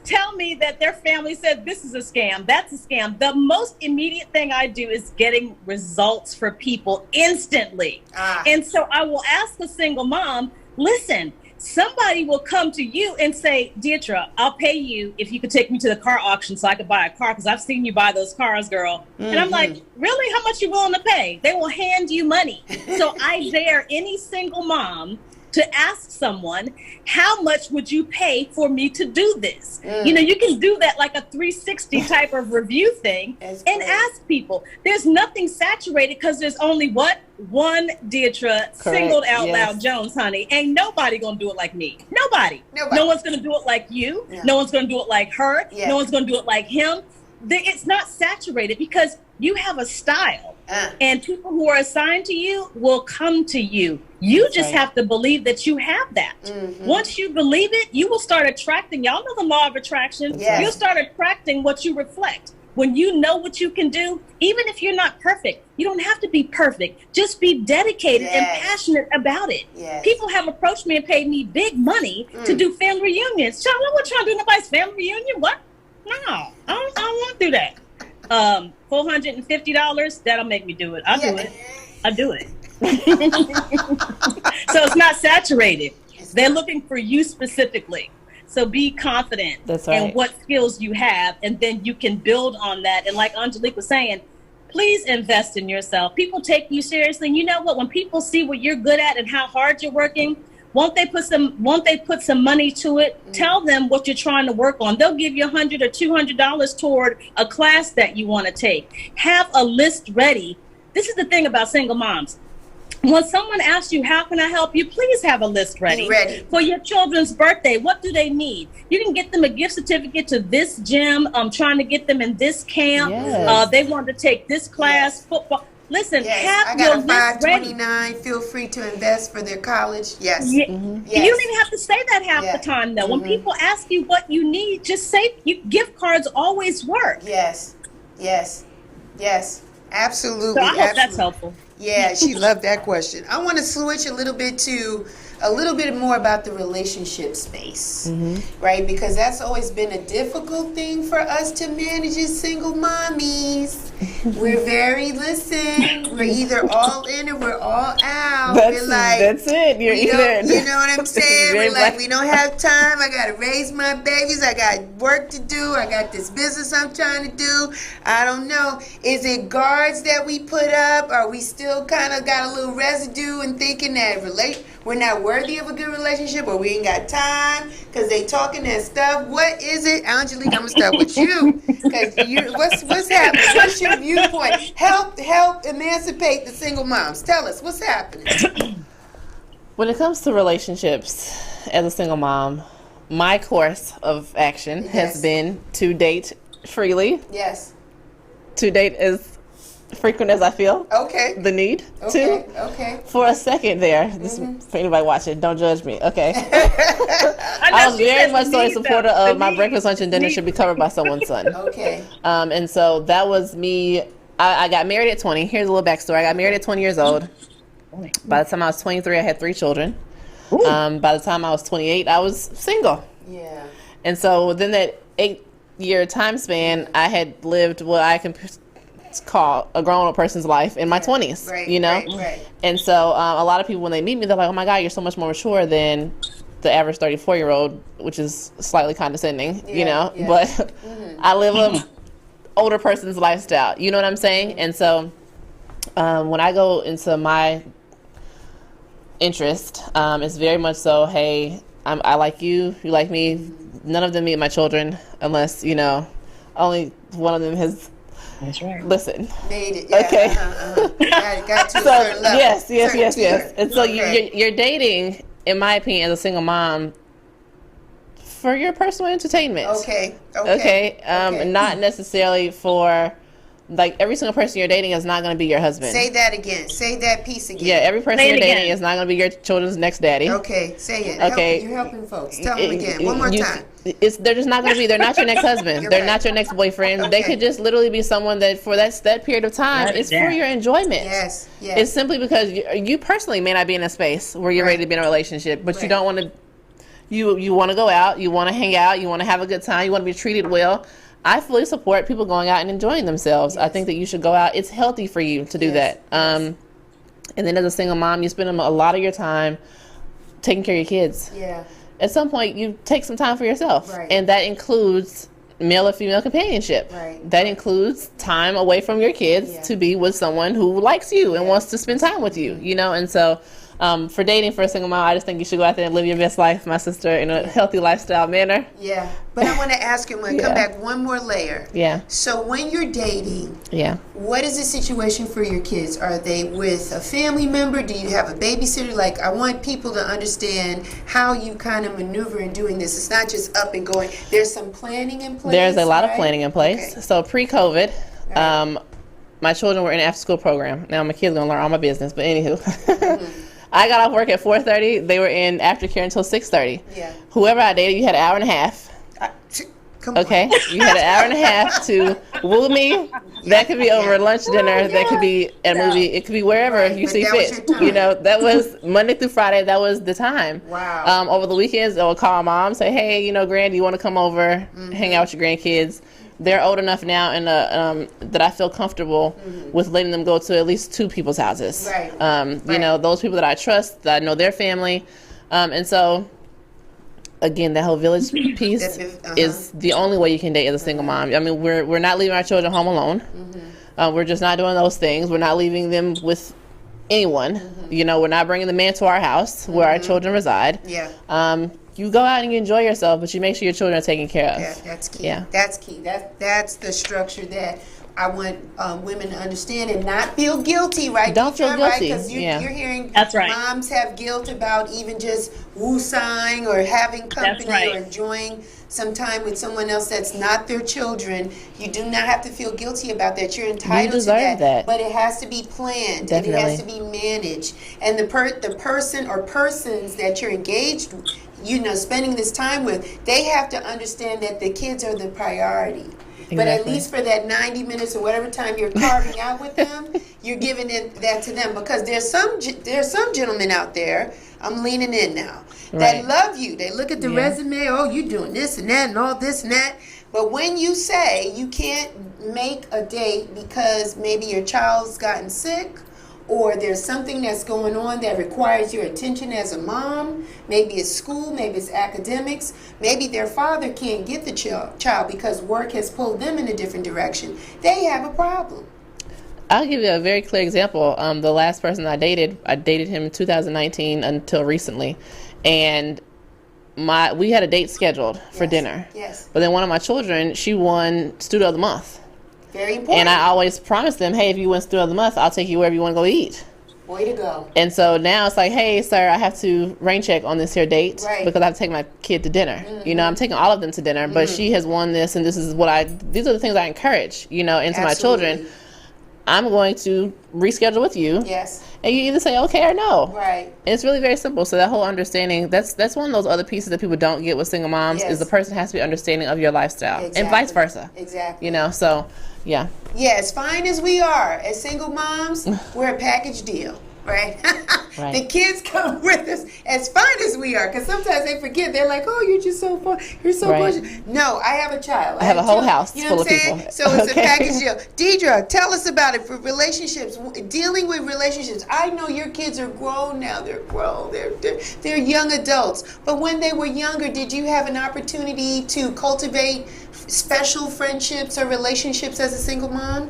tell me that their family said this is a scam, that's a scam. The most immediate thing I do is getting results for people instantly. And so I will ask a single mom, listen, somebody will come to you and say, Dietra, I'll pay you if you could take me to the car auction so I could buy a car because I've seen you buy those cars, girl. And I'm like, really? How much you willing to pay? They will hand you money. So I dare any single mom to ask someone, how much would you pay for me to do this? You know, you can do that like a 360 type of review thing and ask people. There's nothing saturated because there's only one Dietra singled out loud Jones, honey. Ain't nobody gonna do it like me. Nobody. No one's gonna do it like you. No one's gonna do it like her. No one's gonna do it like him. It's not saturated because you have a style, and people who are assigned to you will come to you. You just have to believe that you have that. Once you believe it, you will start attracting. Y'all know the law of attraction. You'll start attracting what you reflect. When you know what you can do, even if you're not perfect, you don't have to be perfect. Just be dedicated and passionate about it. People have approached me and paid me big money to do family reunions. Child, I wasn't trying to do nobody's family reunion. What? No, I don't want to do that. $450, that'll make me do it. I'll do it. I'll do it. So it's not saturated. They're looking for you specifically. So be confident in what skills you have, and then you can build on that. And like Angelique was saying, please invest in yourself. People take you seriously. And you know what? When people see what you're good at and how hard you're working, won't they put some money to it? Tell them what you're trying to work on. They'll give you $100 or $200 toward a class that you want to take. Have a list ready. This is the thing about single moms. When someone asks you, how can I help you? Please have a list ready. For your children's birthday. What do they need? You can get them a gift certificate to this gym. I'm trying to get them in this camp. They want to take this class, football. Listen, have your list ready. I got a $529. Feel free to invest for their college. You don't even have to say that half the time, though. When people ask you what you need, just say gift cards always work. Yes, absolutely. So I hope that's helpful. Yeah, she loved that question. I want to switch a little bit more about the relationship space, right? Because that's always been a difficult thing for us to manage as single mommies. We're we're either all in or we're all out. That's it. You're either. You know what I'm saying? We're like, we don't have time. I got to raise my babies. I got work to do. I got this business I'm trying to do. I don't know. Is it guards that we put up? Are we still kind of got a little residue and thinking that we're not worthy of a good relationship, or we ain't got time because they talking that stuff? What is it? Angelique, I'm going to start with you. Because what's happening? What's your viewpoint? Help emancipate the single moms. Tell us, what's happening? When it comes to relationships as a single mom, my course of action has been to date freely. To date as frequent as I feel the need to. For a second there, this for anybody watching, don't judge me. I was very much so a supporter of my breakfast, lunch, and dinner should be covered by someone's son. And so that was me. I got married at 20. Here's a little backstory. I got married at 20 years old. By the time I was 23, I had 3 children. By the time I was 28, I was single. Yeah. And so within that 8-year time span, I had lived what I can call a grown-up person's life in my 20s, Right, you know? right. And so a lot of people, when they meet me, they're like, oh my God, you're so much more mature than the average 34-year-old, which is slightly condescending, you know? Yeah. But I live a older person's lifestyle, you know what I'm saying? And so when I go into my interest, it's very much so, hey, I like you, you like me. None of them meet my children unless, you know, only one of them has. That's right. Listen. Made it. Yeah, Okay. Got to a So certain level. yes. And so Okay. you're dating, in my opinion, as a single mom, for your personal entertainment. Okay. Not necessarily for, like, every single person you're dating is not going to be your husband. Say that again. Say that piece again. Yeah, every person Say it you're dating again. is not going to be your children's next daddy. Okay, say it. Okay. You're helping folks. Tell them again. One more time. They're just not going to be. They're not your next husband. They're right. not your next boyfriend. They Okay. could just literally be someone that for that period of time, Write it it's for down. your enjoyment. Yes. It's simply because you personally may not be in a space where you're Right. ready to be in a relationship, but you Right. don't want to. You want to go out. You want to hang out. You want to have a good time. You want to be treated well. I fully support people going out and enjoying themselves. I think that you should go out. It's healthy for you to do Yes. that. And then as a single mom, you spend a lot of your time taking care of your kids. Yeah. At some point, you take some time for yourself. Right. And that includes male or female companionship. Right. That includes time away from your kids Yeah. to be with someone who likes you and wants to spend time with you, you know? And so for dating for a single mom, I just think you should go out there and live your best life, my sister, in a healthy lifestyle manner. Yeah. But I want to ask you, I'm going to come Yeah. back one more layer. Yeah. So when you're dating, Yeah. what is the situation for your kids? Are they with a family member? Do you have a babysitter? Like, I want people to understand how you kind of maneuver in doing this. It's not just up and going. There's some planning in place. There's a lot of right? planning in place. Okay. So pre-COVID, Right. my children were in after-school program. Now my kids are going to learn all my business, but anywho. I got off work at 4:30. They were in aftercare until 6:30. Yeah. Whoever I dated, you had an hour and a half. Come on. Okay, you had an hour and a half to woo me. That could be over lunch, dinner. That could be a movie. It could be wherever Right, you but see that was fit. your time. You know, that was Monday through Friday. That was the time. Wow. Over the weekends, I would call mom, say, "Hey, you know, Grand, do you want to come over, hang out with your grandkids?" They're old enough now, and that I feel comfortable with letting them go to at least 2 people's houses. Right. You know, those people that I trust, that I know their family, and so. Again, that whole village piece is the only way you can date as a single mom. I mean, we're not leaving our children home alone. We're just not doing those things. We're not leaving them with anyone. You know, we're not bringing the man to our house where our children reside. Yeah. You go out and you enjoy yourself, but you make sure your children are taken care of. Yeah, that's key. Yeah. That's key. That's the structure that I want women to understand and not feel guilty, right? Don't feel guilty. Because Yeah. you're hearing That's right. moms have guilt about even just woo-sawing or having company right. or enjoying some time with someone else that's not their children. You do not have to feel guilty about that. You're entitled deserve to that. that. But it has to be planned. Definitely. And it has to be managed. And the person or persons that you're engaged with, you know, spending this time with, they have to understand that the kids are the priority. But at Exactly. least for that 90 minutes or whatever time you're carving out with them, you're giving that to them. Because there's some gentlemen out there, I'm leaning in now, that Right. love you. They look at the resume, oh, you doing this and that and all this and that. But when you say you can't make a date because maybe your child's gotten sick, or there's something that's going on that requires your attention as a mom, maybe it's school, maybe it's academics, maybe their father can't get the child because work has pulled them in a different direction, they have a problem. I'll give you a very clear example. The last person I dated him in 2019 until recently, and we had a date scheduled for dinner. Yes. But then one of my children, she won Student of the Month. Very important. And I always promised them, hey, if you win Student of the Month, I'll take you wherever you want to go eat. Way to go. And so now it's like, hey, sir, I have to rain check on this here date Right. because I have to take my kid to dinner. You know, I'm taking all of them to dinner, but she has won this, and these are the things I encourage, you know, into my children. I'm going to reschedule with you. Yes. And you either say okay or no. Right. And it's really very simple. So that whole understanding, that's one of those other pieces that people don't get with single moms Yes. is the person has to be understanding of your lifestyle and vice versa. Exactly. You know, so yeah. Yeah, as fine as we are as single moms, we're a package deal. right? Right. The kids come with us as fine as we are, because sometimes they forget. They're like, "Oh, you're just so fun. You're so Right. fun." No, I have a child. I have a whole children. house You know full what of I'm saying? people. So it's Okay. a package deal. Dietra, tell us about it for relationships. Dealing with relationships. I know your kids are grown now. They're grown. They're young adults. But when they were younger, did you have an opportunity to cultivate special friendships or relationships as a single mom?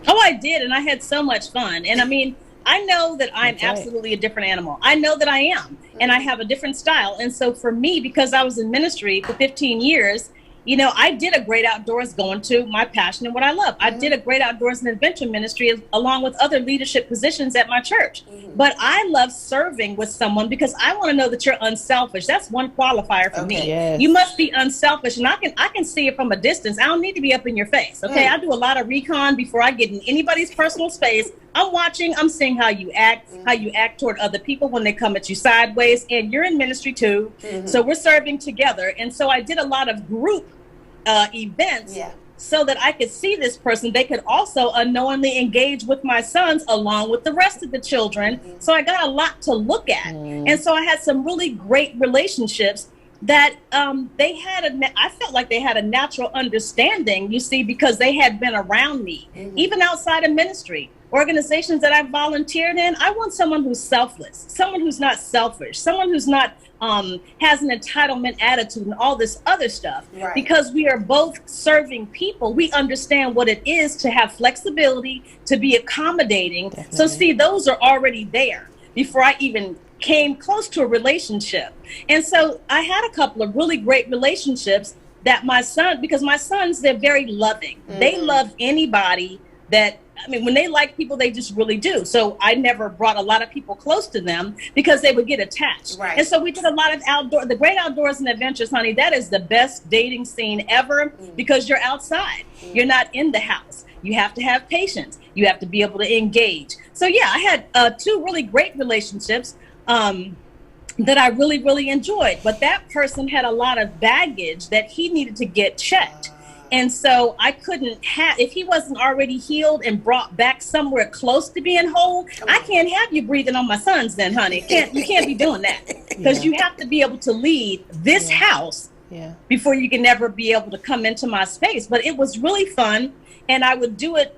Oh, I did, and I had so much fun. And I mean, I know that I'm That's right. absolutely a different animal. I know that I am, and I have a different style. And so for me, because I was in ministry for 15 years, you know, I did a great outdoors going to my passion and what I love. I did a great outdoors and adventure ministry along with other leadership positions at my church. But I love serving with someone because I want to know that you're unselfish. That's one qualifier for me. Yes. You must be unselfish, and I can see it from a distance. I don't need to be up in your face. Okay, I do a lot of recon before I get in anybody's personal space. I'm watching, I'm seeing how you act toward other people when they come at you sideways, and you're in ministry too. So we're serving together. And so I did a lot of group events so that I could see this person. They could also unknowingly engage with my sons along with the rest of the children. So I got a lot to look at. And so I had some really great relationships that I felt like they had a natural understanding, you see, because they had been around me, even outside of ministry. Organizations that I volunteered in, I want someone who's selfless, someone who's not selfish, someone who's not has an entitlement attitude and all this other stuff. Right. Because we are both serving people, we understand what it is to have flexibility, to be accommodating. Definitely. So see, those are already there before I even came close to a relationship. And so I had a couple of really great relationships that because my sons, they're very loving. They love anybody that, I mean, when they like people, they just really do. So I never brought a lot of people close to them because they would get attached. Right. And so we did a lot of the great outdoors and adventures, honey. That is the best dating scene ever because you're outside. You're not in the house. You have to have patience. You have to be able to engage. So yeah, I had 2 really great relationships that I really, really enjoyed. But that person had a lot of baggage that he needed to get checked. And so I couldn't if he wasn't already healed and brought back somewhere close to being whole, I can't have you breathing on my sons then, honey. You can't be doing that because you have to be able to lead this house before you can ever be able to come into my space. But it was really fun. And I would do it,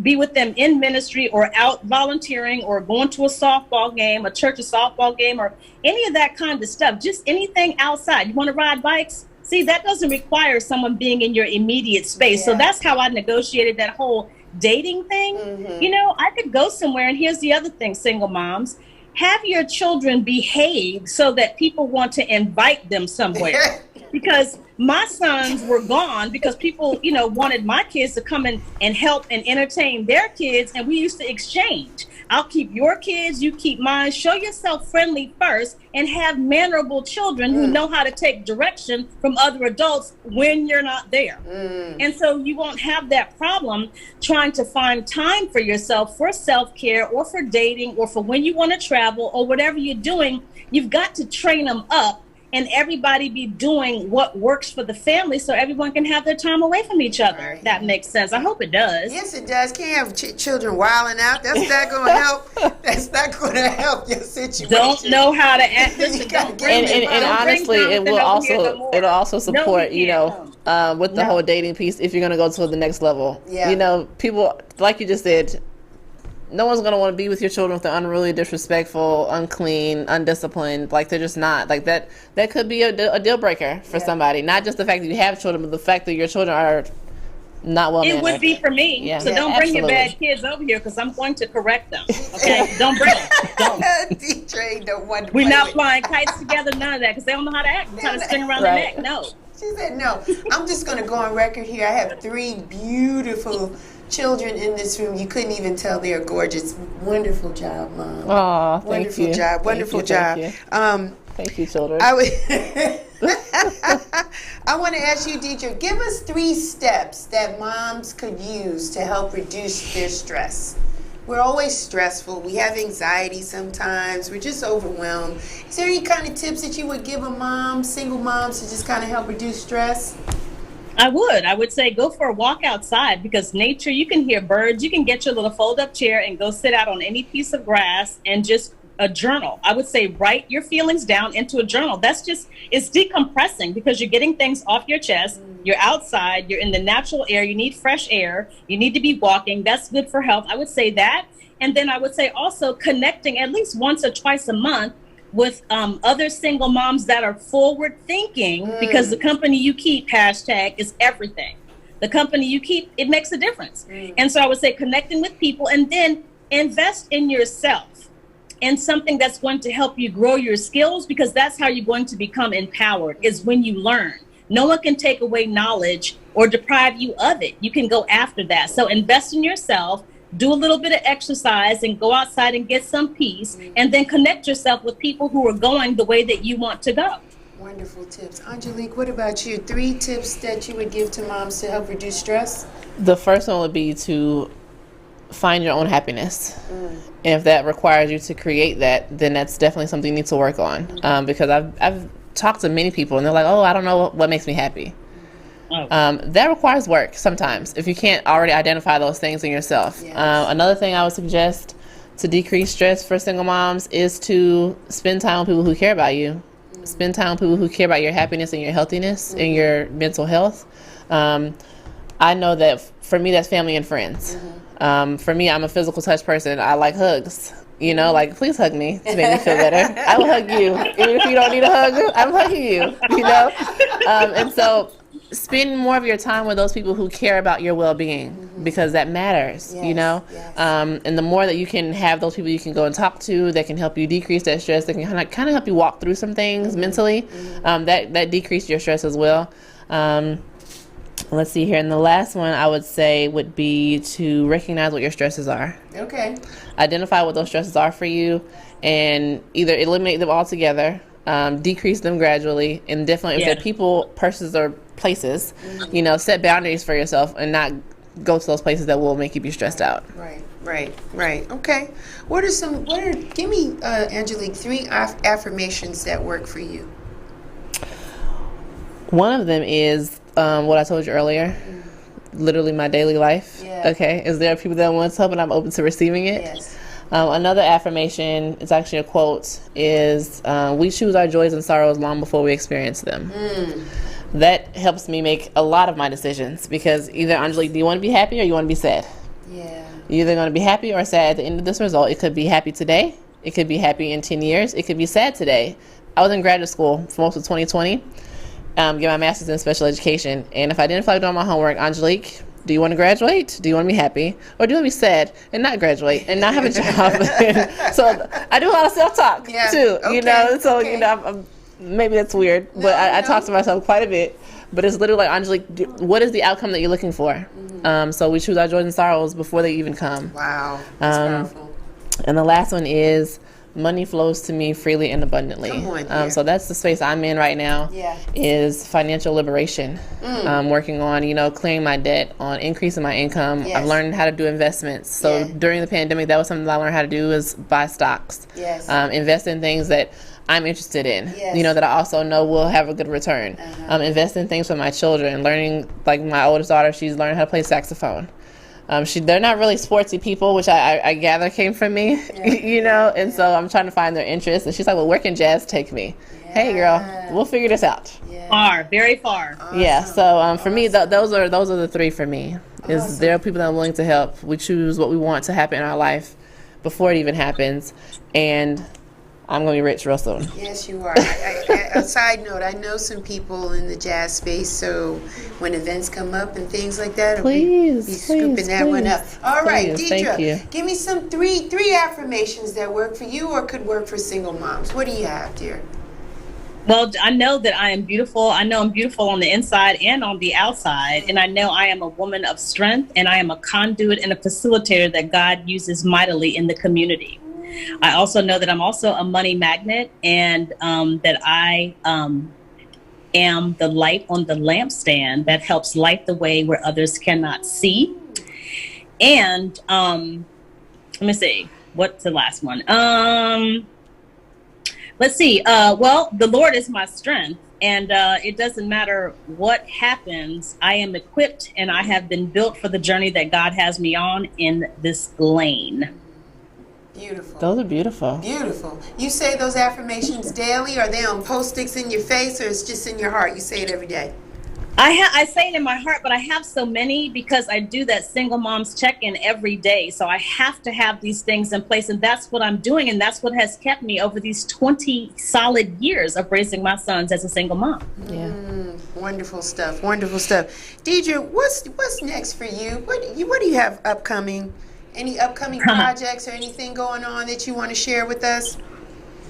be with them in ministry or out volunteering or going to a softball game, a church softball game, or any of that kind of stuff. Just anything outside. You want to ride bikes? See, that doesn't require someone being in your immediate space. So that's how I negotiated that whole dating thing. You know, I could go somewhere, and here's the other thing, single moms. Have your children behave so that people want to invite them somewhere. Because my sons were gone because people, wanted my kids to come in and help and entertain their kids. And we used to exchange. I'll keep your kids, you keep mine. Show yourself friendly first and have mannerable children who know how to take direction from other adults when you're not there. And so you won't have that problem trying to find time for yourself for self-care or for dating or for when you want to travel or whatever you're doing. You've got to train them up and everybody be doing what works for the family so everyone can have their time away from each other. Right. That makes sense. I hope it does. Yes, it does. Can't have children wilding out. That's not going to help. That's not going to help your situation. Don't know how to act. And honestly, it'll also support, with the whole dating piece if you're going to go to the next level. Yeah. People, like you just said, no one's going to want to be with your children if they're unruly, disrespectful, unclean, undisciplined. Like, they're just not. Like, that could be a deal breaker for somebody. Not just the fact that you have children, but the fact that your children are not well mannered. It would be for me. Yeah. So don't bring your bad kids over here because I'm going to correct them. Okay? Don't bring them. Don't. Dietra don't want to We're not flying kites together, none of that, because they don't know how to act. They're trying to spin around their neck. No. She said no. I'm just going to go on record here. I have 3 beautiful children in this room. You couldn't even tell they're gorgeous. Wonderful job, Mom. Oh, thank you. Wonderful job. Thank you, children. I want to ask you, Dietra, give us 3 steps that moms could use to help reduce their stress. We're always stressful. We have anxiety sometimes. We're just overwhelmed. Is there any kind of tips that you would give a mom, single moms, to just kind of help reduce stress? I would say go for a walk outside, because nature, you can hear birds, you can get your little fold up chair and go sit out on any piece of grass and just a journal. I would say write your feelings down into a journal. It's decompressing, because you're getting things off your chest. You're outside, you're in the natural air, you need fresh air, you need to be walking. That's good for health. I would say that. And then I would say also connecting at least once or twice a month with other single moms that are forward thinking, because the company you keep, hashtag, is everything. The company you keep, it makes a difference. And so I would say connecting with people, and then invest in yourself, in something that's going to help you grow your skills, because that's how you're going to become empowered, is when you learn. No one can take away knowledge or deprive you of it. You can go after that. So invest in yourself, do a little bit of exercise, and go outside and get some peace, and then connect yourself with people who are going the way that you want to go. Wonderful tips. Angelique, what about you? 3 tips that you would give to moms to help reduce stress? The first one would be to find your own happiness. And if that requires you to create that, then that's definitely something you need to work on. Because I've talked to many people, and they're like, oh, I don't know what makes me happy. That requires work sometimes, if you can't already identify those things in yourself. Yes. Another thing I would suggest to decrease stress for single moms is to spend time with people who care about you. Spend time with people who care about your happiness and your healthiness and your mental health. I know that for me, that's family and friends. For me, I'm a physical touch person. I like hugs. You know, like, please hug me to make me feel better. I will hug you. Even if you don't need a hug, I'm hugging you, you know? And so spend more of your time with those people who care about your well-being, because that matters, you know? And the more that you can have those people you can go and talk to that can help you decrease that stress, that can kind of help you walk through some things mentally, that decrease your stress as well. Let's see here. And the last one I would say would be to recognize what your stresses are. Okay. Identify what those stresses are for you, and either eliminate them altogether, decrease them gradually, and definitely if they're people, persons, or places, you know, set boundaries for yourself and not go to those places that will make you be stressed out. Right. Okay. Give me, Angelique, 3 affirmations that work for you. One of them is what I told you earlier, literally my daily life. Okay. Is there people that want help, and I'm open to receiving it? Yes. Another affirmation, it's actually a quote, is we choose our joys and sorrows long before we experience them. That helps me make a lot of my decisions, because either, Angelique, do you want to be happy or you want to be sad? Yeah. You're either going to be happy or sad at the end of this result. It could be happy today. It could be happy in 10 years. It could be sad today. I was in graduate school for most of 2020, get my master's in special education. And if I didn't feel like doing my homework, Angelique, do you want to graduate? Do you want to be happy? Or do you want to be sad and not graduate and not have a job? So I do a lot of self-talk too, you know? So, you know, maybe that's weird, but I talk to myself quite a bit. But it's literally like, Angelique, what is the outcome that you're looking for? So we choose our joys and sorrows before they even come. Wow, that's powerful. And the last one is money flows to me freely and abundantly. So that's the space I'm in right now, is financial liberation. Working on, you know, clearing my debt, on increasing my income. I've learned how to do investments. So during the pandemic, that was something that I learned how to do, is buy stocks. Invest in things that I'm interested in, you know, that I also know will have a good return. Invest in things for my children, learning, like my oldest daughter, she's learning how to play saxophone. They're not really sportsy people, which I gather came from me, you know, and so I'm trying to find their interests. And she's like, well, where can jazz take me? Hey, girl, we'll figure this out. Far, very far. Yeah, so for me, those are the 3 for me. Is there are people that are willing to help. We choose what we want to happen in our life before it even happens, and I'm going to be rich real soon. Yes, you are. A side note, I know some people in the jazz space, so when events come up and things like that, please, be scooping that one up. All right, Dietra, give me some three affirmations that work for you or could work for single moms. What do you have, dear? Well, I know that I am beautiful. I know I'm beautiful on the inside and on the outside. And I know I am a woman of strength, and I am a conduit and a facilitator that God uses mightily in the community. I also know that I'm also a money magnet, and that I am the light on the lampstand that helps light the way where others cannot see. And let me see, what's the last one? Let's see. Well, the Lord is my strength, And it doesn't matter what happens, I am equipped and I have been built for the journey that God has me on in this lane. Beautiful. Those are beautiful. Beautiful. You say those affirmations daily? Are they on post-its in your face, or it's just in your heart? You say it every day? I say it in my heart, but I have so many because I do that single mom's check-in every day. So I have to have these things in place, and that's what I'm doing, and that's what has kept me over these 20 solid years of raising my sons as a single mom. Yeah. Wonderful stuff. Wonderful stuff. Dietra, what's next for you? What do you have upcoming? Any upcoming projects or anything going on that you want to share with us?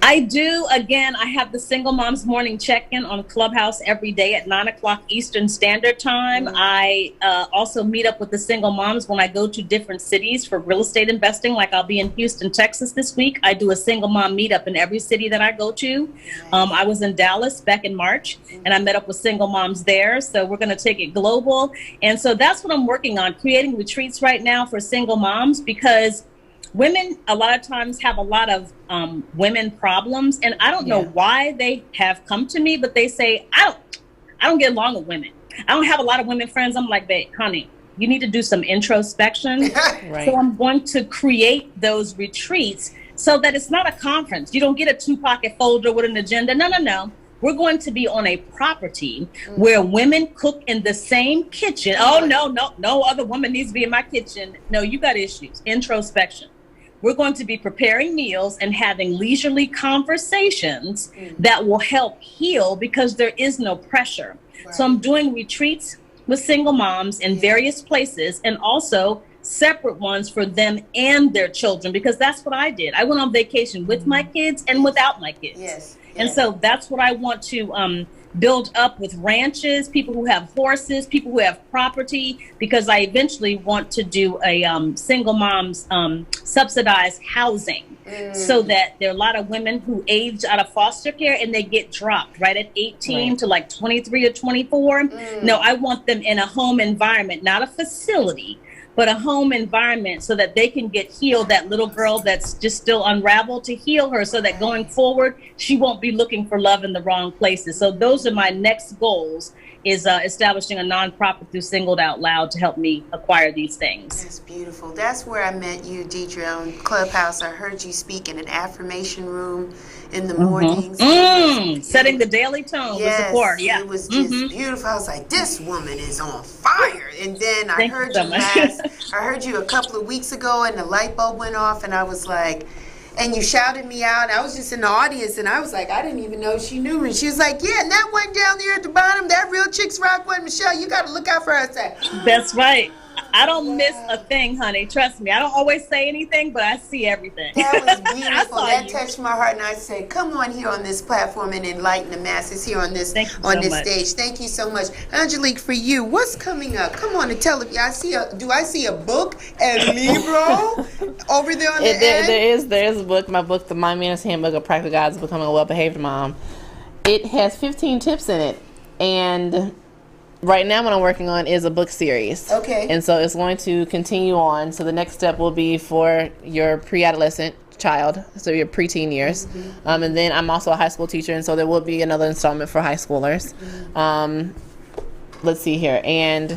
I do. Again, I have the Single Moms Morning Check-in on Clubhouse every day at 9 o'clock Eastern Standard Time. I also meet up with the single moms when I go to different cities for real estate investing. Like I'll be in Houston, Texas this week. I do a single mom meetup in every city that I go to. I was in Dallas back in March, and I met up with single moms there. So we're going to take it global. And so that's what I'm working on, creating retreats right now for single moms, because women a lot of times have a lot of women problems, and I don't know why they have come to me, but they say I don't get along with women. I don't have a lot of women friends. I'm like, babe, honey, you need to do some introspection. Right. So I'm going to create those retreats so that it's not a conference. You don't get a 2-pocket folder with an agenda. No. We're going to be on a property where women cook in the same kitchen. Oh, no other woman needs to be in my kitchen. No, you got issues. Introspection. We're going to be preparing meals and having leisurely conversations that will help heal, because there is no pressure. Right. So I'm doing retreats with single moms in various places, and also separate ones for them and their children, because that's what I did. I went on vacation with my kids and without my kids. Yes. And so that's what I want to build up with ranches, people who have horses, people who have property, because I eventually want to do a single moms subsidized housing, so that there are a lot of women who age out of foster care and they get dropped right at 18 to like 23 or 24. No, I want them in a home environment, not a facility, but a home environment, so that they can get healed. That little girl that's just still unraveled, to heal her, so that going forward, she won't be looking for love in the wrong places. So those are my next goals, is establishing a nonprofit through Singled Out Loud to help me acquire these things. That's beautiful. That's where I met you, Dietra, on Clubhouse. I heard you speak in an affirmation room in the mornings. Setting the daily tone was the core. Yeah. It was just beautiful. I was like, this woman is on fire. And then I heard you I heard you a couple of weeks ago, and the light bulb went off, and I was like, and you shouted me out. I was just in the audience, and I was like, I didn't even know she knew me. She was like, yeah, and that one down there at the bottom, that Real Chicks Rock one, Michelle, you got to look out for her. I said, that's right. I don't miss a thing, honey. Trust me. I don't always say anything, but I see everything. That was beautiful. That touched my heart, and I said, come on here on this platform and enlighten the masses here on this stage. Thank you so much. Angelique, for you, what's coming up? Come on and tell me. Do I see a book, El Libro, over there on the end? There is a book, my book, The Mom Manners Handbook of Practical Guides to Becoming a Well-Behaved Mom. It has 15 tips in it, and right now what I'm working on is a book series. Okay. And so it's going to continue on. So the next step will be for your pre-adolescent child, so your preteen years. And then I'm also a high school teacher, and so there will be another installment for high schoolers. Let's see here. And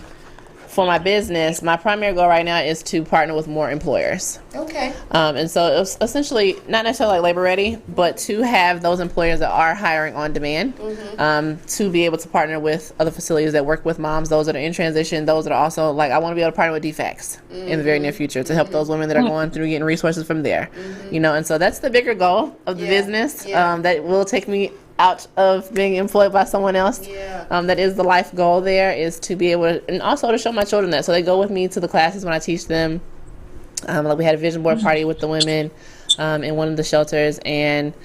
for my business, my primary goal right now is to partner with more employers. Okay. And so it's essentially not necessarily like labor ready, but to have those employers that are hiring on demand, to be able to partner with other facilities that work with moms, those that are in transition, those that are also like, I want to be able to partner with DFACS in the very near future to help those women that are going through getting resources from there. You know, and so that's the bigger goal of the business, that will take me out of being employed by someone else. That is the life goal there, is to be able to, and also to show my children that. So they go with me to the classes when I teach them. Like we had a vision board party with the women in one of the shelters, and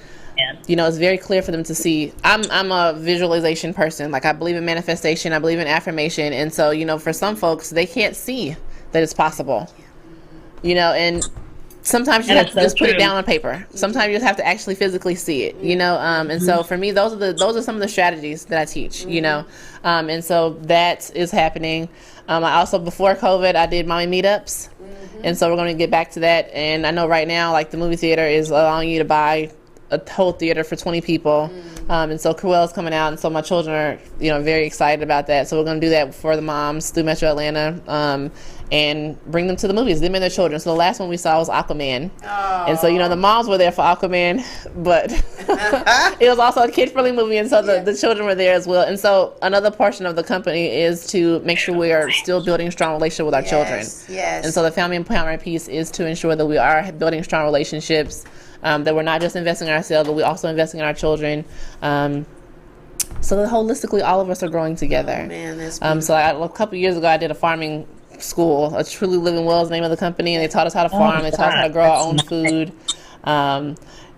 you know, it's very clear for them to see. I'm a visualization person. Like I believe in manifestation, I believe in affirmation, and so, you know, for some folks, they can't see that it's possible. You know, and sometimes you have to just put it down on paper. Sometimes you just have to actually physically see it, you know. And so for me, those are some of the strategies that I teach, you know. And so that is happening. I also, before COVID, I did mommy meetups. And so we're going to get back to that. And I know right now, like the movie theater is allowing you to buy a whole theater for 20 people. And so Cruella's coming out, and so my children are, very excited about that. So we're going to do that for the moms through Metro Atlanta, and bring them to the movies, them and their children. So the last one we saw was Aquaman. Oh. And so, the moms were there for Aquaman, but it was also a kid-friendly movie, and so the children were there as well. And so another portion of the company is to make sure we are still building a strong relationship with our children. Yes. And so the family empowerment piece is to ensure that we are building strong relationships, that we're not just investing in ourselves, but we're also investing in our children. So that holistically, all of us are growing together. Oh, man, that's beautiful. So a couple of years ago, I did a farming school. A Truly Living Well is the name of the company, and they taught us how to farm. They taught us how to grow our own food.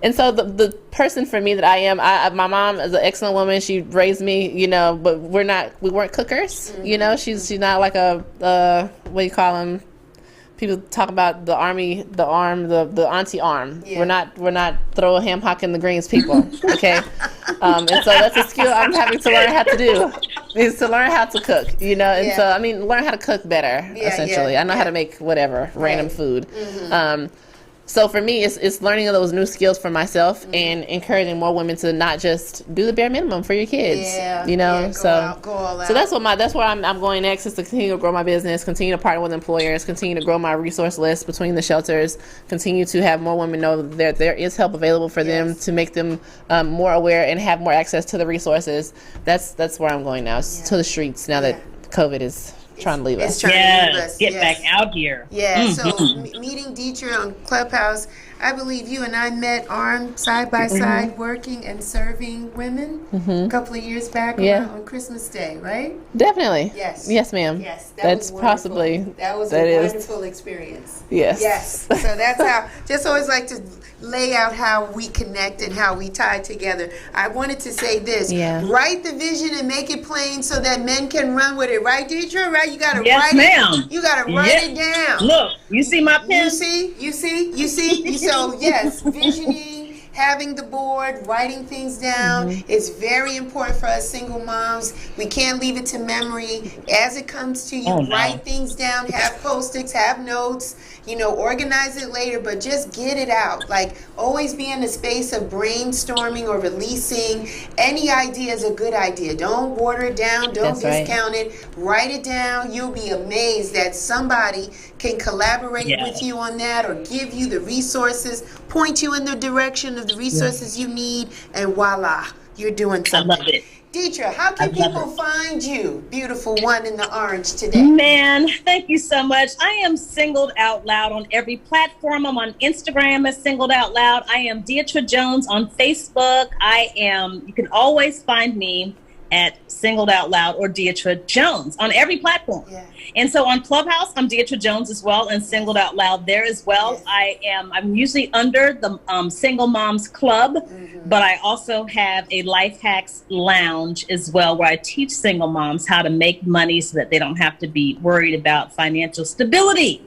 And so the person for me that I am, my mom is an excellent woman. She raised me, but we weren't cookers. She's not like a what do you call them? People talk about the army, the auntie arm. Yeah. We're not throw a ham hock in the greens people. Okay, and so that's a skill I'm having to learn how to do, is to learn how to cook. And so learn how to cook better. Essentially, I know how to make whatever random food. So for me, it's learning those new skills for myself and encouraging more women to not just do the bare minimum for your kids. Go all out. So that's where I'm going next, is to continue to grow my business, continue to partner with employers, continue to grow my resource list between the shelters, continue to have more women know that there is help available for them, to make them more aware and have more access to the resources. That's where I'm going now, to the streets now that COVID is trying to leave us. Get back out here. So meeting Dietra on Clubhouse, I believe you and I met side by side, working and serving women a couple of years back on Christmas Day, right? Definitely. Yes, ma'am. Yes, that's possibly that was a wonderful experience. Yes. So that's how. Just always like to lay out how we connect and how we tie together. I wanted to say this: write the vision and make it plain so that men can run with it. Right, Dietra? Right? You got to write it. You got to write it down. Look, you see my pen? You see. So yes, visioning, having the board, writing things down is very important for us single moms. We can't leave it to memory. As it comes to you, write things down, have Post-its, have notes, organize it later, but just get it out. Like, always be in a space of brainstorming or releasing. Any idea is a good idea. Don't water it down. Don't discount it. Write it down. You'll be amazed that somebody can collaborate with you on that, or give you the resources, point you in the direction of the resources you need, and voila, you're doing something. I love it. Dietra, how can people find you, beautiful one in the orange, today? Man, thank you so much. I am Singled Out Loud on every platform. I'm on Instagram as Singled Out Loud. I am Dietra Jones on Facebook. You can always find me at Singled Out Loud or Dietra Jones on every platform. And so on Clubhouse, I'm Dietra Jones as well, and Singled Out Loud there as well. I'm usually under the Single Moms Club, but I also have a Life Hacks Lounge as well, where I teach single moms how to make money so that they don't have to be worried about financial stability.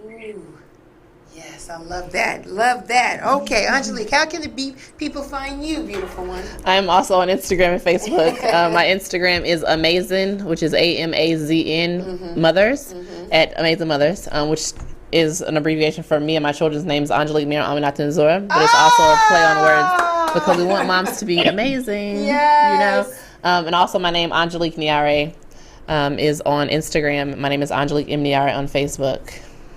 I love that. Okay, Angelique, how can the people find you, beautiful one? I'm also on Instagram and Facebook. My Instagram is Amazin, which is AMAZN Mothers, at Amazing Mothers, which is an abbreviation for me and my children's names, Angelique, Mira, Aminata, and Zora. But it's also a play on words, because we want moms to be amazing. And also my name, Angelique Niare, is on Instagram. My name is Angelique M. Niare on Facebook.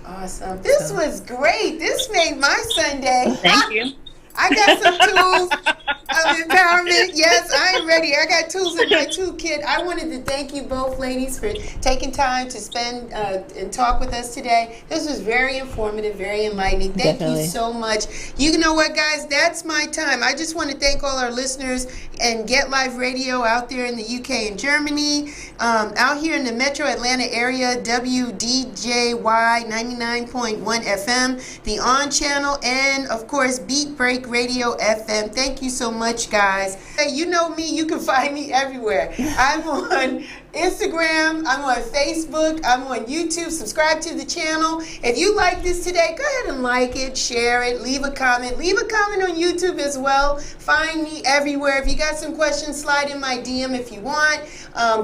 Awesome. This was great. This made my Sunday. Thank you. I got some tools of empowerment. Yes, I am ready. I got tools in my toolkit. I wanted to thank you both, ladies, for taking time to spend and talk with us today. This was very informative, very enlightening. Thank you so much. You know what, guys? That's my time. I just want to thank all our listeners and Get Live Radio out there in the UK and Germany. Out here in the Metro Atlanta area, WDJY 99.1 FM, the On Channel, and, of course, Beat Break Radio FM. Thank you so much, guys. Hey, you know me. You can find me everywhere. I'm on Instagram, I'm on Facebook, I'm on YouTube. Subscribe to the channel. If you like this today, go ahead and like it, share it, leave a comment. Leave a comment on YouTube as well. Find me everywhere. If you got some questions, slide in my DM if you want.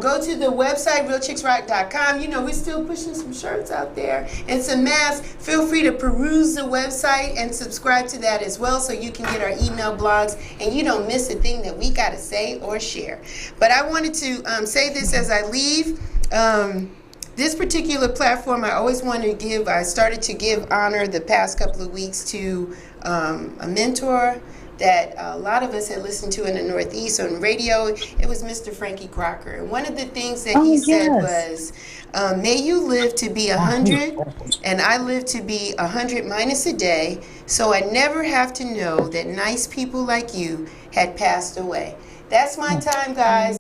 Go to the website, realchicksrock.com. You know, we're still pushing some shirts out there and some masks. Feel free to peruse the website and subscribe to that as well so you can get our email blogs and you don't miss a thing that we got to say or share. But I wanted to say this as I leave. This particular platform, I always want to give, I started to give honor the past couple of weeks to a mentor that a lot of us had listened to in the Northeast on radio. It was Mr. Frankie Crocker. And one of the things that he said was, may you live to be 100, and I live to be 100 minus a day, so I never have to know that nice people like you had passed away. That's my time, guys.